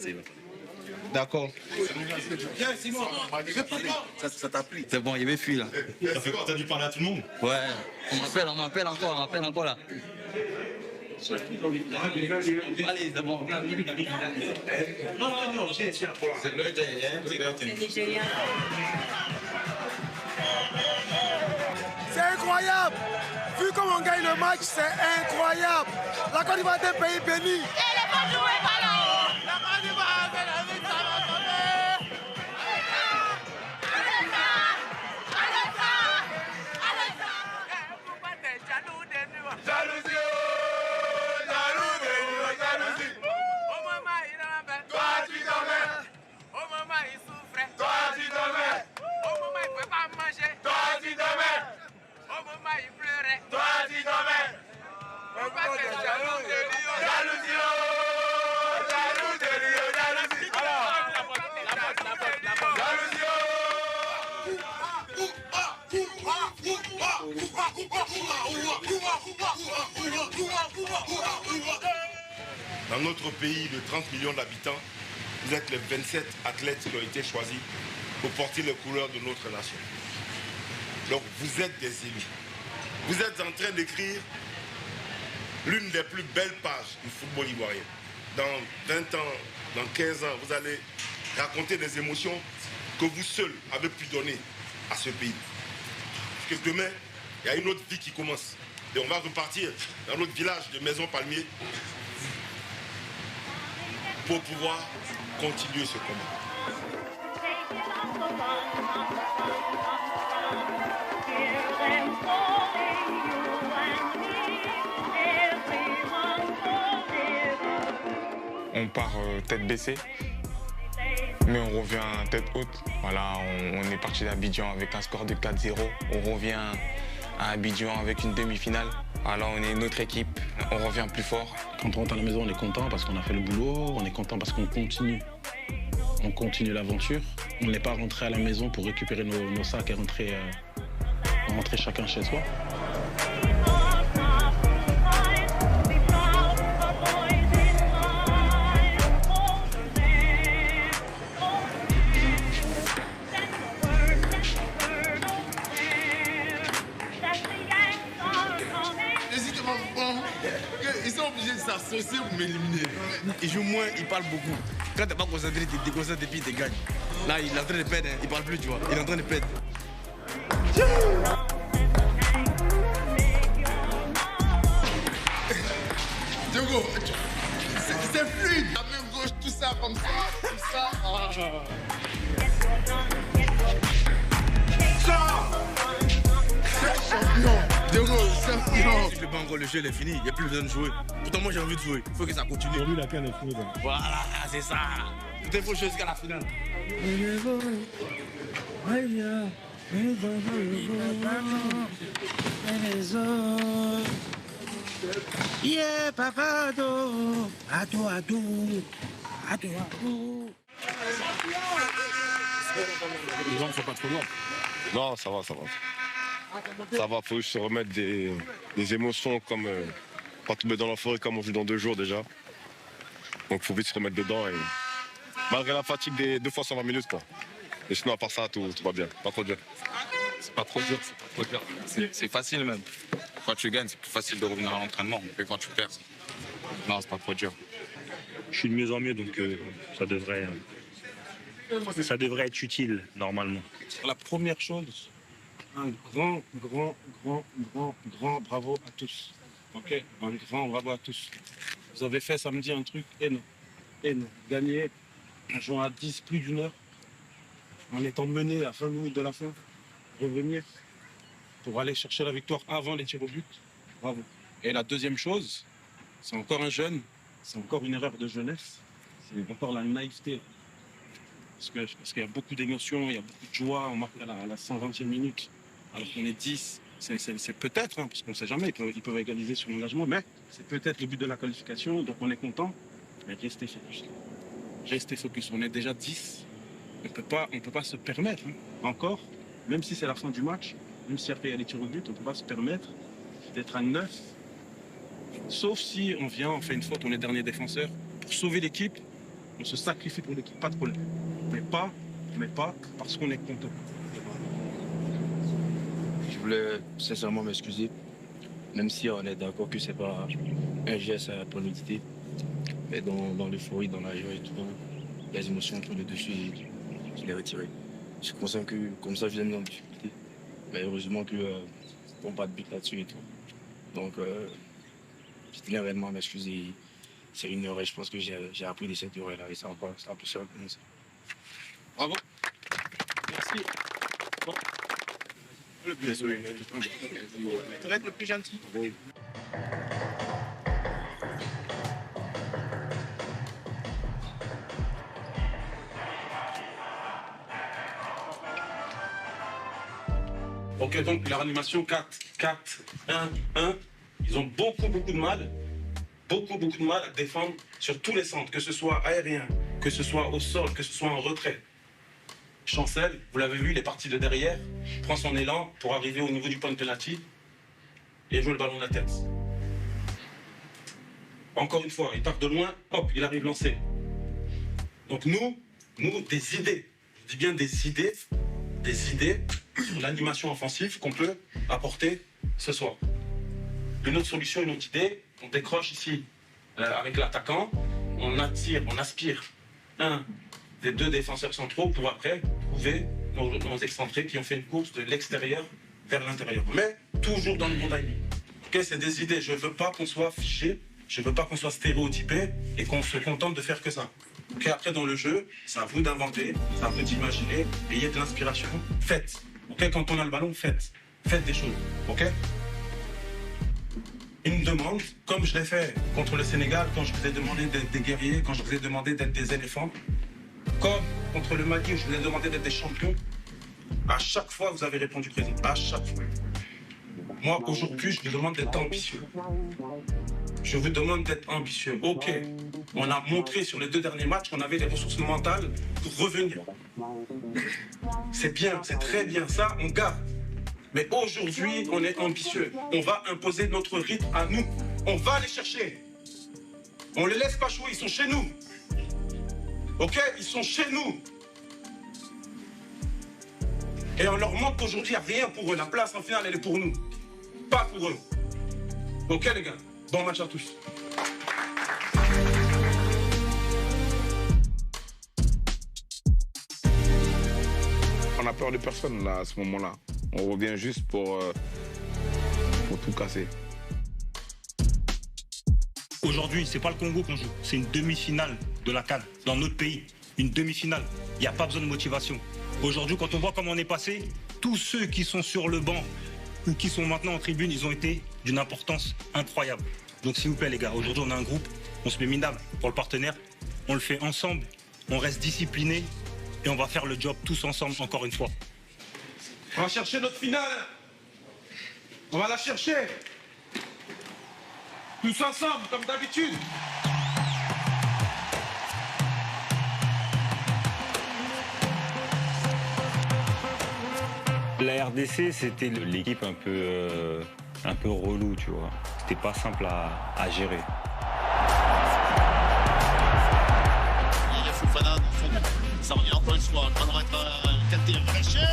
D'accord. Viens, Simon. Ça t'a plu. C'est bon, il avait fui là. Ça fait quoi? T'as dû parler à tout le monde? Ouais. On m'appelle encore là. Allez, c'est bon. Non, c'est le Nigérien. C'est incroyable. Vu comme on gagne le match, c'est incroyable. La Côte d'Ivoire est un pays béni. Elle est pas jouée par là-haut. La Côte d'Ivoire, c'est la vie, ça va tomber. Dans notre pays de 30 millions d'habitants, vous êtes les 27 athlètes qui ont été choisis pour porter les couleurs de notre nation. Donc vous êtes des élus. Vous êtes en train d'écrire l'une des plus belles pages du football ivoirien. Dans 20 ans, dans 15 ans, vous allez raconter des émotions que vous seuls avez pu donner à ce pays. Parce que demain, il y a une autre vie qui commence. Et on va repartir dans notre village de Maison Palmier pour pouvoir continuer ce combat. On part tête baissée, mais on revient tête haute. Voilà, on est parti d'Abidjan avec un score de 4-0. On revient à Abidjan avec une demi-finale. Alors on est une autre équipe, on revient plus fort. Quand on rentre à la maison, on est content parce qu'on a fait le boulot, on est content parce qu'on continue. On continue l'aventure. On n'est pas rentré à la maison pour récupérer nos sacs et rentrer chacun chez soi. Ils sont obligés de s'associer pour m'éliminer. Ils jouent moins, ils parlent beaucoup. Quand t'es pas concentré, tu te déconcentres et puis ils te gagnent. Là, il est en train de perdre, il parle plus, tu vois. Il est en train de perdre. Hugo, c'est fluide. La main gauche, tout ça, comme ça, tout ça. Ah. Champion. Diego, champion. Si le banc, le jeu il est fini, il n'y a plus besoin de jouer. Pourtant, moi j'ai envie de jouer. Il faut que ça continue. Lui, la canne est fluide. Voilà, c'est ça. Tout est faux jusqu'à la finale. Yeah, papado. Ado. Les gens ne sont pas trop loin. Non, ça va. Ça va, faut juste se remettre des émotions comme pas tomber dans la forêt comme on joue dans 2 jours déjà. Donc faut vite se remettre dedans et malgré la fatigue des 2 fois 120 minutes quoi. Et sinon à part ça tout va bien, pas trop dur. C'est pas trop dur, c'est facile même. Quand tu gagnes, c'est plus facile de revenir à l'entraînement que quand tu perds. Non, c'est pas trop dur. Je suis de mieux en mieux, donc ça devrait être utile normalement. La première chose, un grand bravo à tous. Ok, un grand bravo à tous. Vous avez fait samedi un truc énorme. Gagner en jouant à 10 plus d'1 heure, en étant mené à 20 minutes de la fin, revenir pour aller chercher la victoire avant les tirs au but. Bravo. Et la deuxième chose, c'est encore un jeune, c'est encore une erreur de jeunesse, c'est encore la naïveté. Parce qu'il y a beaucoup d'émotions, il y a beaucoup de joie, on marque à la 120e minute, alors qu'on est 10. C'est peut-être, parce qu'on ne sait jamais, ils peuvent égaliser sur l'engagement, mais c'est peut-être le but de la qualification, donc on est content. Mais restez focus. Restez focus, on est déjà 10. On ne peut pas se permettre, encore, même si c'est la fin du match, même si après il y a les tirs au but, on ne peut pas se permettre d'être à 9. Sauf si on fait une faute, on est dernier défenseur. Pour sauver l'équipe, on se sacrifie pour l'équipe, pas de problème. Mais pas parce qu'on est content. Je voulais sincèrement m'excuser, même si on est d'accord que c'est pas un geste à préméditer. Mais dans l'euphorie, dans la joie et tout, les émotions prennent le dessus et je l'ai retiré. Je suis conscient que comme ça, je l'ai mis en difficulté. Mais heureusement qu'on pas de but là-dessus et tout. Donc, je tenais réellement à m'excuser. C'est une erreur et je pense que j'ai appris de cette erreur-là et ça va plus se recommencer. Bravo. Merci. Bon. Le plus désolé. Tu vas être le plus gentil. Oui. Ok, donc la réanimation 4-4-1-1, ils ont beaucoup de mal. Beaucoup de mal à défendre sur tous les centres, que ce soit aérien, que ce soit au sol, que ce soit en retrait. Chancel, vous l'avez vu, il est parti de derrière, prend son élan pour arriver au niveau du point de penalty et joue le ballon de la tête. Encore une fois, il part de loin, hop, il arrive lancé. Donc nous, des idées, je dis bien des idées sur l'animation offensive qu'on peut apporter ce soir. Une autre solution, une autre idée, on décroche ici avec l'attaquant, on aspire un des 2 défenseurs centraux pour après trouver nos excentrés qui ont fait une course de l'extérieur vers l'intérieur. Mais toujours dans le bon timing. Okay, c'est des idées, je ne veux pas qu'on soit figé, je ne veux pas qu'on soit stéréotypé et qu'on se contente de faire que ça. Okay, après dans le jeu, c'est à vous d'inventer, c'est à vous d'imaginer, ayez de l'inspiration, faites. Okay, quand on a le ballon, faites des choses. Okay, une demande, comme je l'ai fait contre le Sénégal, quand je vous ai demandé d'être des guerriers, quand je vous ai demandé d'être des éléphants, comme contre le Mali où je vous ai demandé d'être des champions, à chaque fois vous avez répondu présent, à chaque fois. Moi aujourd'hui je vous demande d'être ambitieux. Je vous demande d'être ambitieux. Ok, on a montré sur les 2 derniers matchs qu'on avait les ressources mentales pour revenir. C'est bien, c'est très bien, ça on garde. Mais aujourd'hui, on est ambitieux. On va imposer notre rythme à nous. On va les chercher. On ne les laisse pas jouer, ils sont chez nous. Ok, ils sont chez nous. Et on leur montre qu'aujourd'hui, il n'y a rien pour eux. La place, en finale, elle est pour nous. Pas pour eux. Ok, les gars, bon match à tous. On n'a peur de personne là, à ce moment-là. On revient juste pour tout casser. Aujourd'hui, c'est pas le Congo qu'on joue, c'est une demi-finale de la CAN dans notre pays. Une demi-finale. Il n'y a pas besoin de motivation. Aujourd'hui, quand on voit comment on est passé, tous ceux qui sont sur le banc ou qui sont maintenant en tribune, ils ont été d'une importance incroyable. Donc s'il vous plaît les gars, aujourd'hui on a un groupe, on se met minable pour le partenaire, on le fait ensemble, on reste discipliné et on va faire le job tous ensemble encore une fois. On va chercher notre finale. On va la chercher. Tous ensemble, comme d'habitude. La RDC, c'était l'équipe un peu relou, tu vois. C'était pas simple à gérer. Il y a Fofana dans le fond. Ça revient encore une fois. Le ballon est capté. Fléché.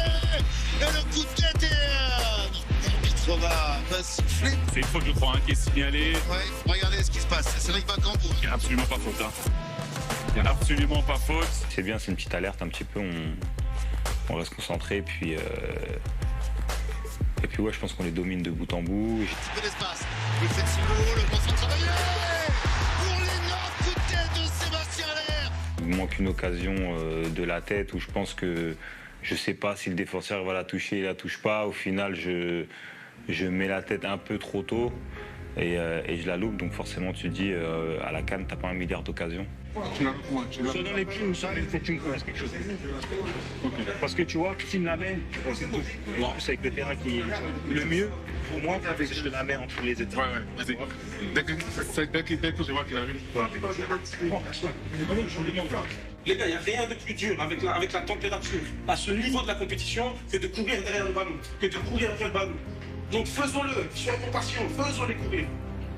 Et le coup de tête va siffler. C'est une faute, je crois, qui est signalée. Ouais, regardez ce qui se passe. C'est Cédric Bakambu. Il n'y a absolument pas faute. Il n'y a absolument pas faute. C'est bien, c'est une petite alerte un petit peu. On reste concentré, puis ouais, je pense qu'on les domine de bout en bout. Un petit peu d'espace. Le Flexivo, le croissant travaillé pour l'énorme coup de tête de Sébastien Haller. Il me manque une occasion de la tête où je pense que je sais pas si le défenseur va la toucher, il la touche pas. Au final, je mets la tête un peu trop tôt et je la loupe. Donc forcément, tu te dis, à la CAN, t'as pas 1 milliard d'occasions. Soit dans les pieds ou soit il faut que tu me connaisses quelque chose. Parce que tu vois, s'il me la met, c'est tout. En plus, avec le terrain qui est le mieux, pour moi, c'est que je te la mets entre les états. Ouais, vas-y. Dès que je vois qu'il arrive. Les gars, il n'y a rien de plus dur avec la température à ce niveau de la compétition que de courir derrière le ballon, Donc faisons-le, soyons patients, faisons-les courir.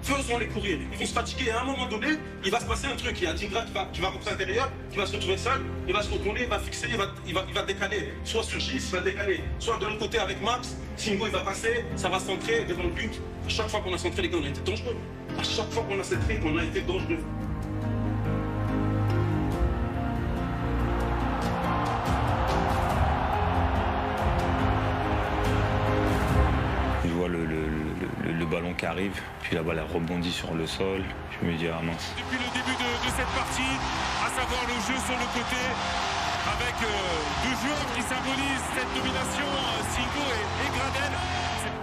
Faisons-les courir. Ils vont se fatiguer et à un moment donné, il va se passer un truc. Il y a Dingra qui va rentrer à l'intérieur, qui va se retrouver seul, il va se retourner, il va fixer, il va décaler. Soit sur Gis, il va décaler. Soit de l'autre côté avec Max, Singo il va passer, ça va centrer devant le but. À chaque fois qu'on a centré, les gars, on a été dangereux. À chaque fois qu'on a centré, on a été dangereux. Je vois le ballon qui arrive, puis la balle elle rebondit sur le sol. Je me dis, ah mince. Depuis le début de cette partie, à savoir le jeu sur le côté, avec deux joueurs qui symbolisent cette domination, Singo et Gradel.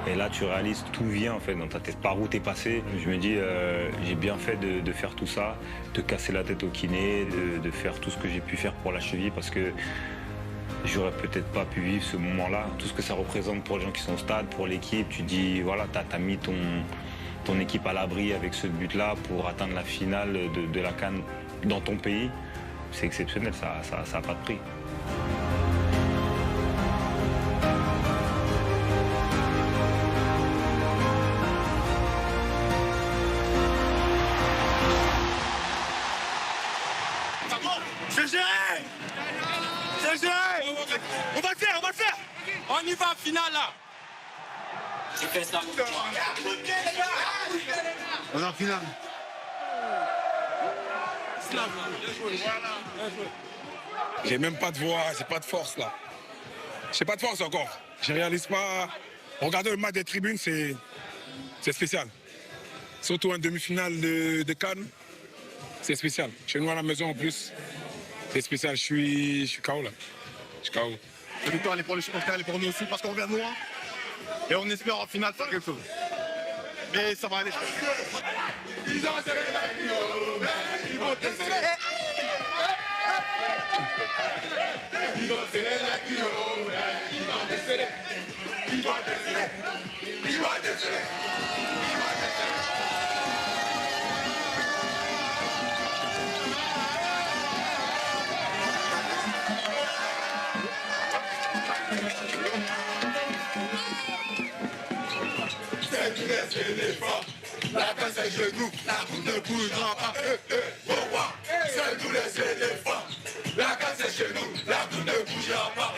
Et là, tu réalises, tout vient en fait dans ta tête, par où t'es passé. Je me dis, j'ai bien fait de faire tout ça, de casser la tête au kiné, de faire tout ce que j'ai pu faire pour la cheville, parce que j'aurais peut-être pas pu vivre ce moment-là. Tout ce que ça représente pour les gens qui sont au stade, pour l'équipe, tu dis, voilà, t'as mis ton équipe à l'abri avec ce but-là pour atteindre la finale de la CAN dans ton pays. C'est exceptionnel, ça a pas de prix. C'est géré! C'est géré! On va le faire! On y va, finale là! J'ai fait ça. On est en finale. J'ai même pas de voix, j'ai pas de force là. J'ai pas de force encore. Je réalise pas. Regarder le match des tribunes, c'est spécial. Surtout en demi-finale de CAN, c'est spécial. Chez nous à la maison en plus, c'est spécial. Je suis KO là. Je suis KO. La victoire, elle est pour les supporters, elle est pour nous aussi, parce qu'on vient de loin. Et on espère en finale faire quelque chose. Mais ça va aller. Ils ont serré la guillaume, ils vont te serrer. Ils vont serrer la guillaume, ils vont te serrer. Ils vont te serrer. Ils vont te serrer. C'est du reste des forts. La casse est chez nous, la route ne bougera pas. C'est du reste des forts. La casse est chez nous, la route ne bougera pas.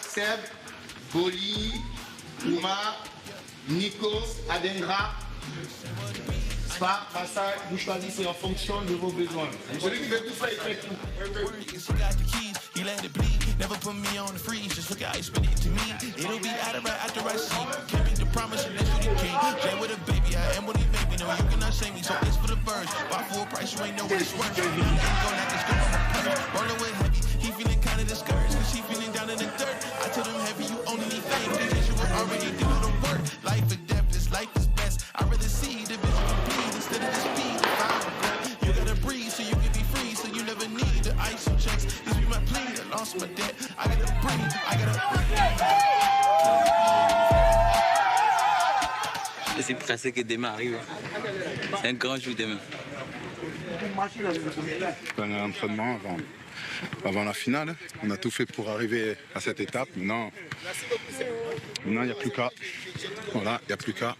Seb, Boli, Ouma, Nico, Adengra. Pas à ça, vous choisissez en fonction de vos besoins. Celui qui veut tout ça, il fait tout. He let it bleed, never put me on the freeze. Just look how he spit it to me. It'll be out of right after I see. Can't make the promise and that's what he can't. Play with a baby, I am what he made me. No, you cannot shame me, so it's for the birds. Buy full price, you ain't know what it's worth. He ain't go like this, come on my purse. Rolling with heavy, he feeling kinda discouraged. Cause she feeling down in the dirt. I told him heavy, you only need fame. Because you will already do the work. Life or death, this life is best. I'd rather see the vision complete instead of the speed. You gotta breathe so you can be free. So you never need the ice or checks. This be my plea, I lost my debt. I gotta breathe, I gotta breathe. C'est pressé que demain arrive. C'est un grand jour demain. Un entraînement avant la finale. On a tout fait pour arriver à cette étape. Maintenant, il n'y a plus qu'à. Voilà, il n'y a plus qu'à.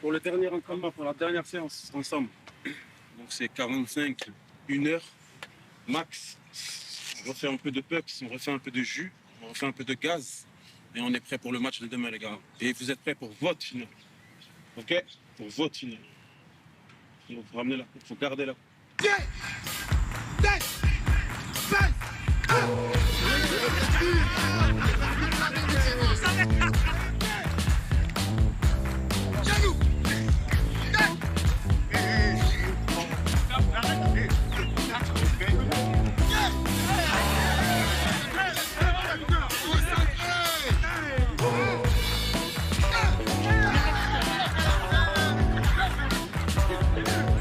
Pour le dernier entraînement, pour la dernière séance ensemble. Donc c'est 45, 1 heure max. On refait un peu de pucks, on refait un peu de jus, on refait un peu de gaz. Et on est prêt pour le match de demain, les gars. Et vous êtes prêts pour votre finale. Ok? Pour votre finale. Il faut ramener la coupe, il faut garder la coupe.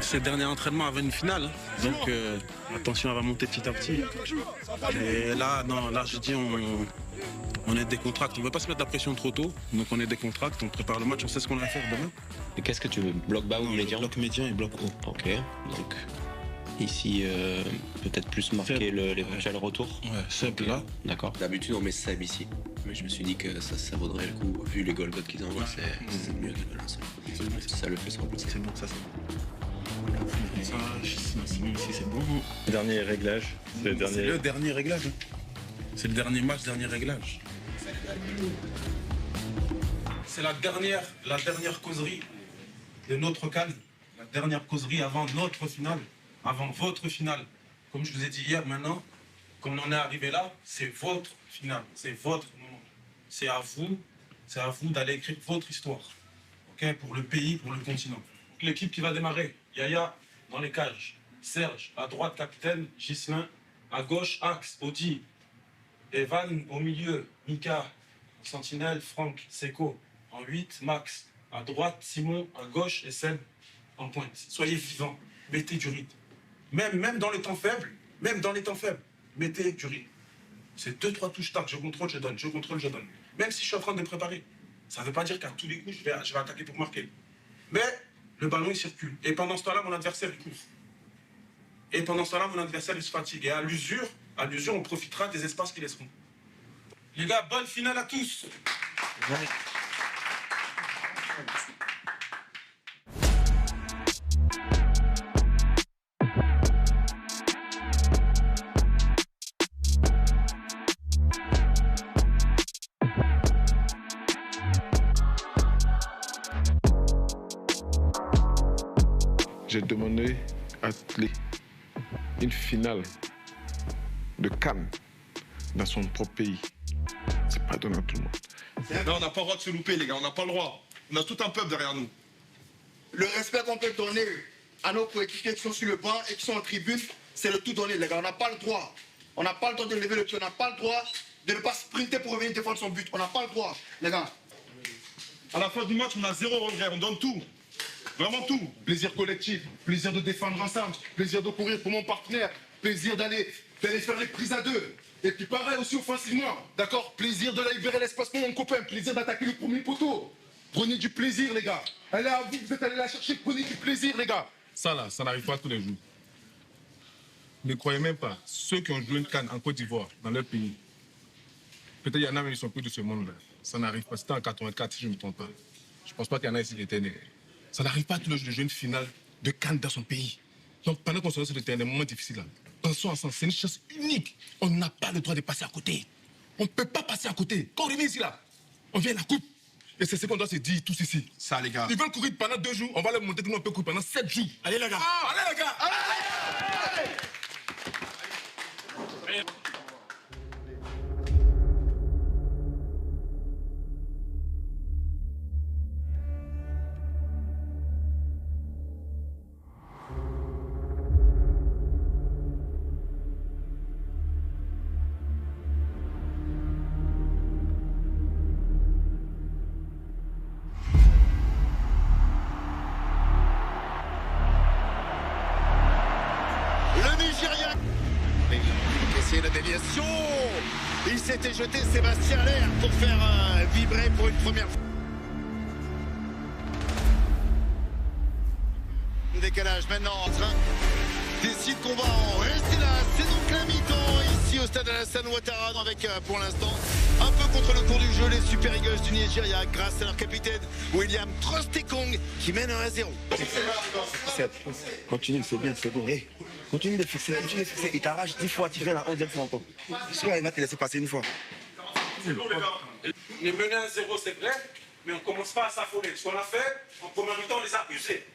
C'est le dernier entraînement avant une finale, donc attention, elle va monter petit à petit. Et là, non, là je dis on est décontracté, on ne veut pas se mettre la pression trop tôt, donc on est décontracté, on prépare le match, on sait ce qu'on a à faire demain. Et qu'est-ce que tu veux, bloc bas ou médian? Bloc médian et bloc haut. Ok, donc ici peut-être plus marquer l'éventuel retour. Ouais, Seb là. D'accord. D'habitude on met Seb ici, mais je me suis dit que ça vaudrait le coup, vu les Golgoth qu'ils envoient, c'est mieux de balancer. Ça le fait se remplacer. C'est bon, ça c'est bon. Ça, ici c'est bon. Dernier réglage. C'est le dernier réglage. C'est le dernier match, dernier réglage. C'est la dernière causerie de notre calme. La dernière causerie avant notre finale, avant votre finale. Comme je vous ai dit hier, maintenant, comme on est arrivé là, c'est votre finale, c'est votre moment. C'est à vous d'aller écrire votre histoire. Okay, pour le pays, pour le continent. L'équipe qui va démarrer, Yaya dans les cages, Serge à droite capitaine, Ghislain à gauche axe, Audi, Evan au milieu, Mika, Sentinelle, Franck, Seko en 8, Max à droite, Simon à gauche et Seb en pointe. Soyez vivants, mettez du rythme. Même dans les temps faibles, mettez du rythme. C'est 2-3 touches tac, je contrôle, je donne, je contrôle, je donne. Même si je suis en train de me préparer. Ça ne veut pas dire qu'à tous les coups, je vais attaquer pour marquer. Mais le ballon, il circule. Et pendant ce temps-là, mon adversaire, il court. Et pendant ce temps-là, mon adversaire, il se fatigue. Et à l'usure, on profitera des espaces qui laisseront. Les gars, bonne finale à tous. Ouais. J'ai demandé à une finale de Cannes dans son propre pays. C'est pas donné à tout le monde. Non, on n'a pas le droit de se louper, les gars, on n'a pas le droit. On a tout un peuple derrière nous. Le respect qu'on peut donner à nos coéquipiers qui sont sur le banc et qui sont en tribune, c'est de tout donner, les gars. On n'a pas le droit. On n'a pas le droit de lever le pied, on n'a pas le droit de ne pas sprinter pour revenir défendre son but. On n'a pas le droit, les gars. À la fin du match, on a 0 regret, on donne tout. Vraiment tout. Plaisir collectif, plaisir de défendre ensemble, plaisir de courir pour mon partenaire, plaisir d'aller faire les prises à 2. Et puis pareil aussi offensivement, d'accord? Plaisir de libérer l'espace pour mon copain, plaisir d'attaquer le premier poteau. Prenez du plaisir, les gars. Allez à vous, vous êtes allés la chercher, prenez du plaisir, les gars. Ça là, ça n'arrive pas tous les jours. Ne croyez même pas, ceux qui ont joué une CAN en Côte d'Ivoire, dans leur pays, peut-être il y en a même qui sont plus de ce monde-là. Ça n'arrive pas. C'était en 84, si je ne me trompe pas. Je ne pense pas qu'il y en a ici qui étaient nés. Ça n'arrive pas tous les jours de jouer une finale de CAN dans son pays. Donc pendant qu'on se retrouve sur le terrain, des moments difficiles, là, pensons ensemble, c'est une chance unique. On n'a pas le droit de passer à côté. On ne peut pas passer à côté. Quand on revient ici, là, on vient à la coupe. Et c'est ce qu'on doit se dire tous ici. Ça, les gars. Ils veulent courir pendant 2 jours, on va leur montrer que nous, on peut courir pendant 7 jours. Allez, les gars. Allez, les gars. Allez. Le Nigeria. Essayer la déviation. Il s'était jeté Sébastien à l'air pour faire vibrer pour une première fois. Le décalage maintenant en train décide qu'on va en rester là. C'est donc la mi-temps ici au stade Alassane Ouattara avec pour l'instant un peu contre le cours du jeu les Super Eagles du Nigeria grâce à leur capitaine William Trostekong qui mène 1-0. Continue, c'est bien, c'est bon. Hey, continue de fixer, il t'arrache 10 fois, tu viens la 11e fois encore. Soit il va te laisser passer une fois. On est mené à 0, c'est vrai, mais on ne commence pas à s'affoler. Ce qu'on a fait, en première mi-temps, on les a usés.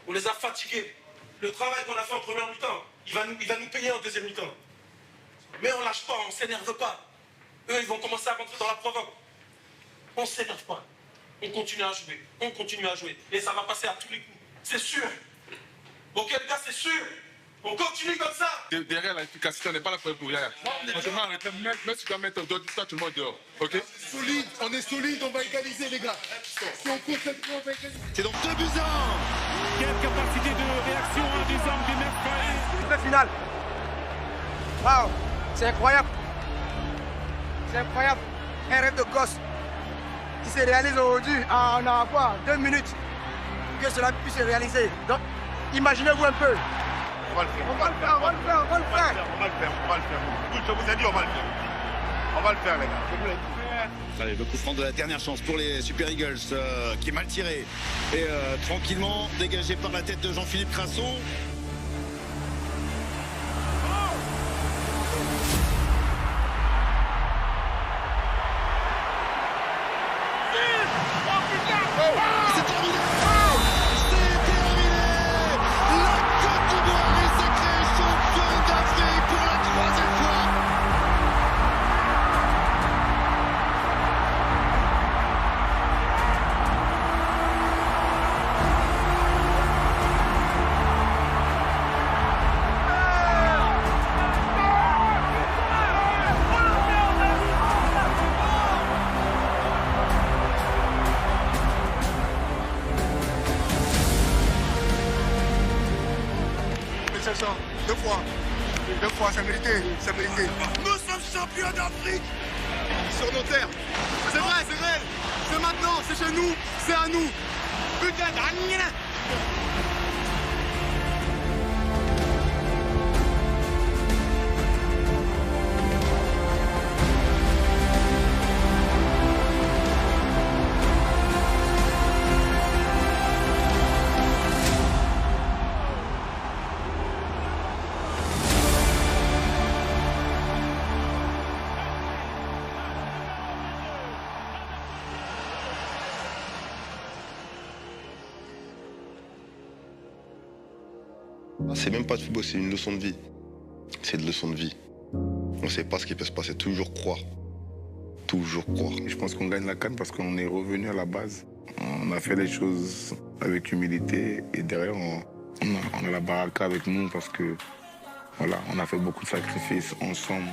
On les a fatigués. Le travail qu'on a fait en première mi-temps, il va nous payer en deuxième mi-temps. Mais on ne lâche pas, on ne s'énerve pas. Eux, ils vont commencer à rentrer dans la provoque. On ne s'énerve pas. On continue à jouer. On continue à jouer. Et ça va passer à tous les coups. C'est sûr. Ok, les gars, c'est sûr. On continue comme ça. Derrière l'efficacité, on n'est pas là pour rien. Franchement, arrêtez. Même si tu dois mettre dehors, tout le monde dehors. Ok? Solide, on est solide, on va égaliser les gars. Si on court cette fois, on va égaliser. C'est donc 2 buts à 1. Quelle capacité de réaction des hommes des Mercaillés. La finale. Waouh, c'est incroyable. C'est incroyable. Un rêve de gosse qui se réalise aujourd'hui en quoi 2 minutes. Que cela puisse se réaliser. Donc, imaginez-vous un peu. On va le faire. On va le faire, on va le faire, on va le faire. On va le faire, on va le faire. Je vous ai dit, on va le faire. On va le faire, les gars. Allez, le coup franc de la dernière chance pour les Super Eagles qui est mal tiré et tranquillement dégagé par la tête de Jean-Philippe Crasson. C'est terminé. C'est terminé. La Côte d'Ivoire est sacrée championne d'Afrique pour la 3e fois. Deux fois, c'est mérité, c'est mérité. Nous sommes champions d'Afrique Sur nos terres. C'est vrai, c'est réel. C'est maintenant, c'est chez nous, c'est à nous. Putain, C'est même pas de football, c'est une leçon de vie. C'est une leçon de vie. On ne sait pas ce qui peut se passer, toujours croire. Toujours croire. Je pense qu'on gagne la CAN parce qu'on est revenu à la base. On a fait les choses avec humilité et derrière on a la baraka avec nous parce que voilà, on a fait beaucoup de sacrifices ensemble.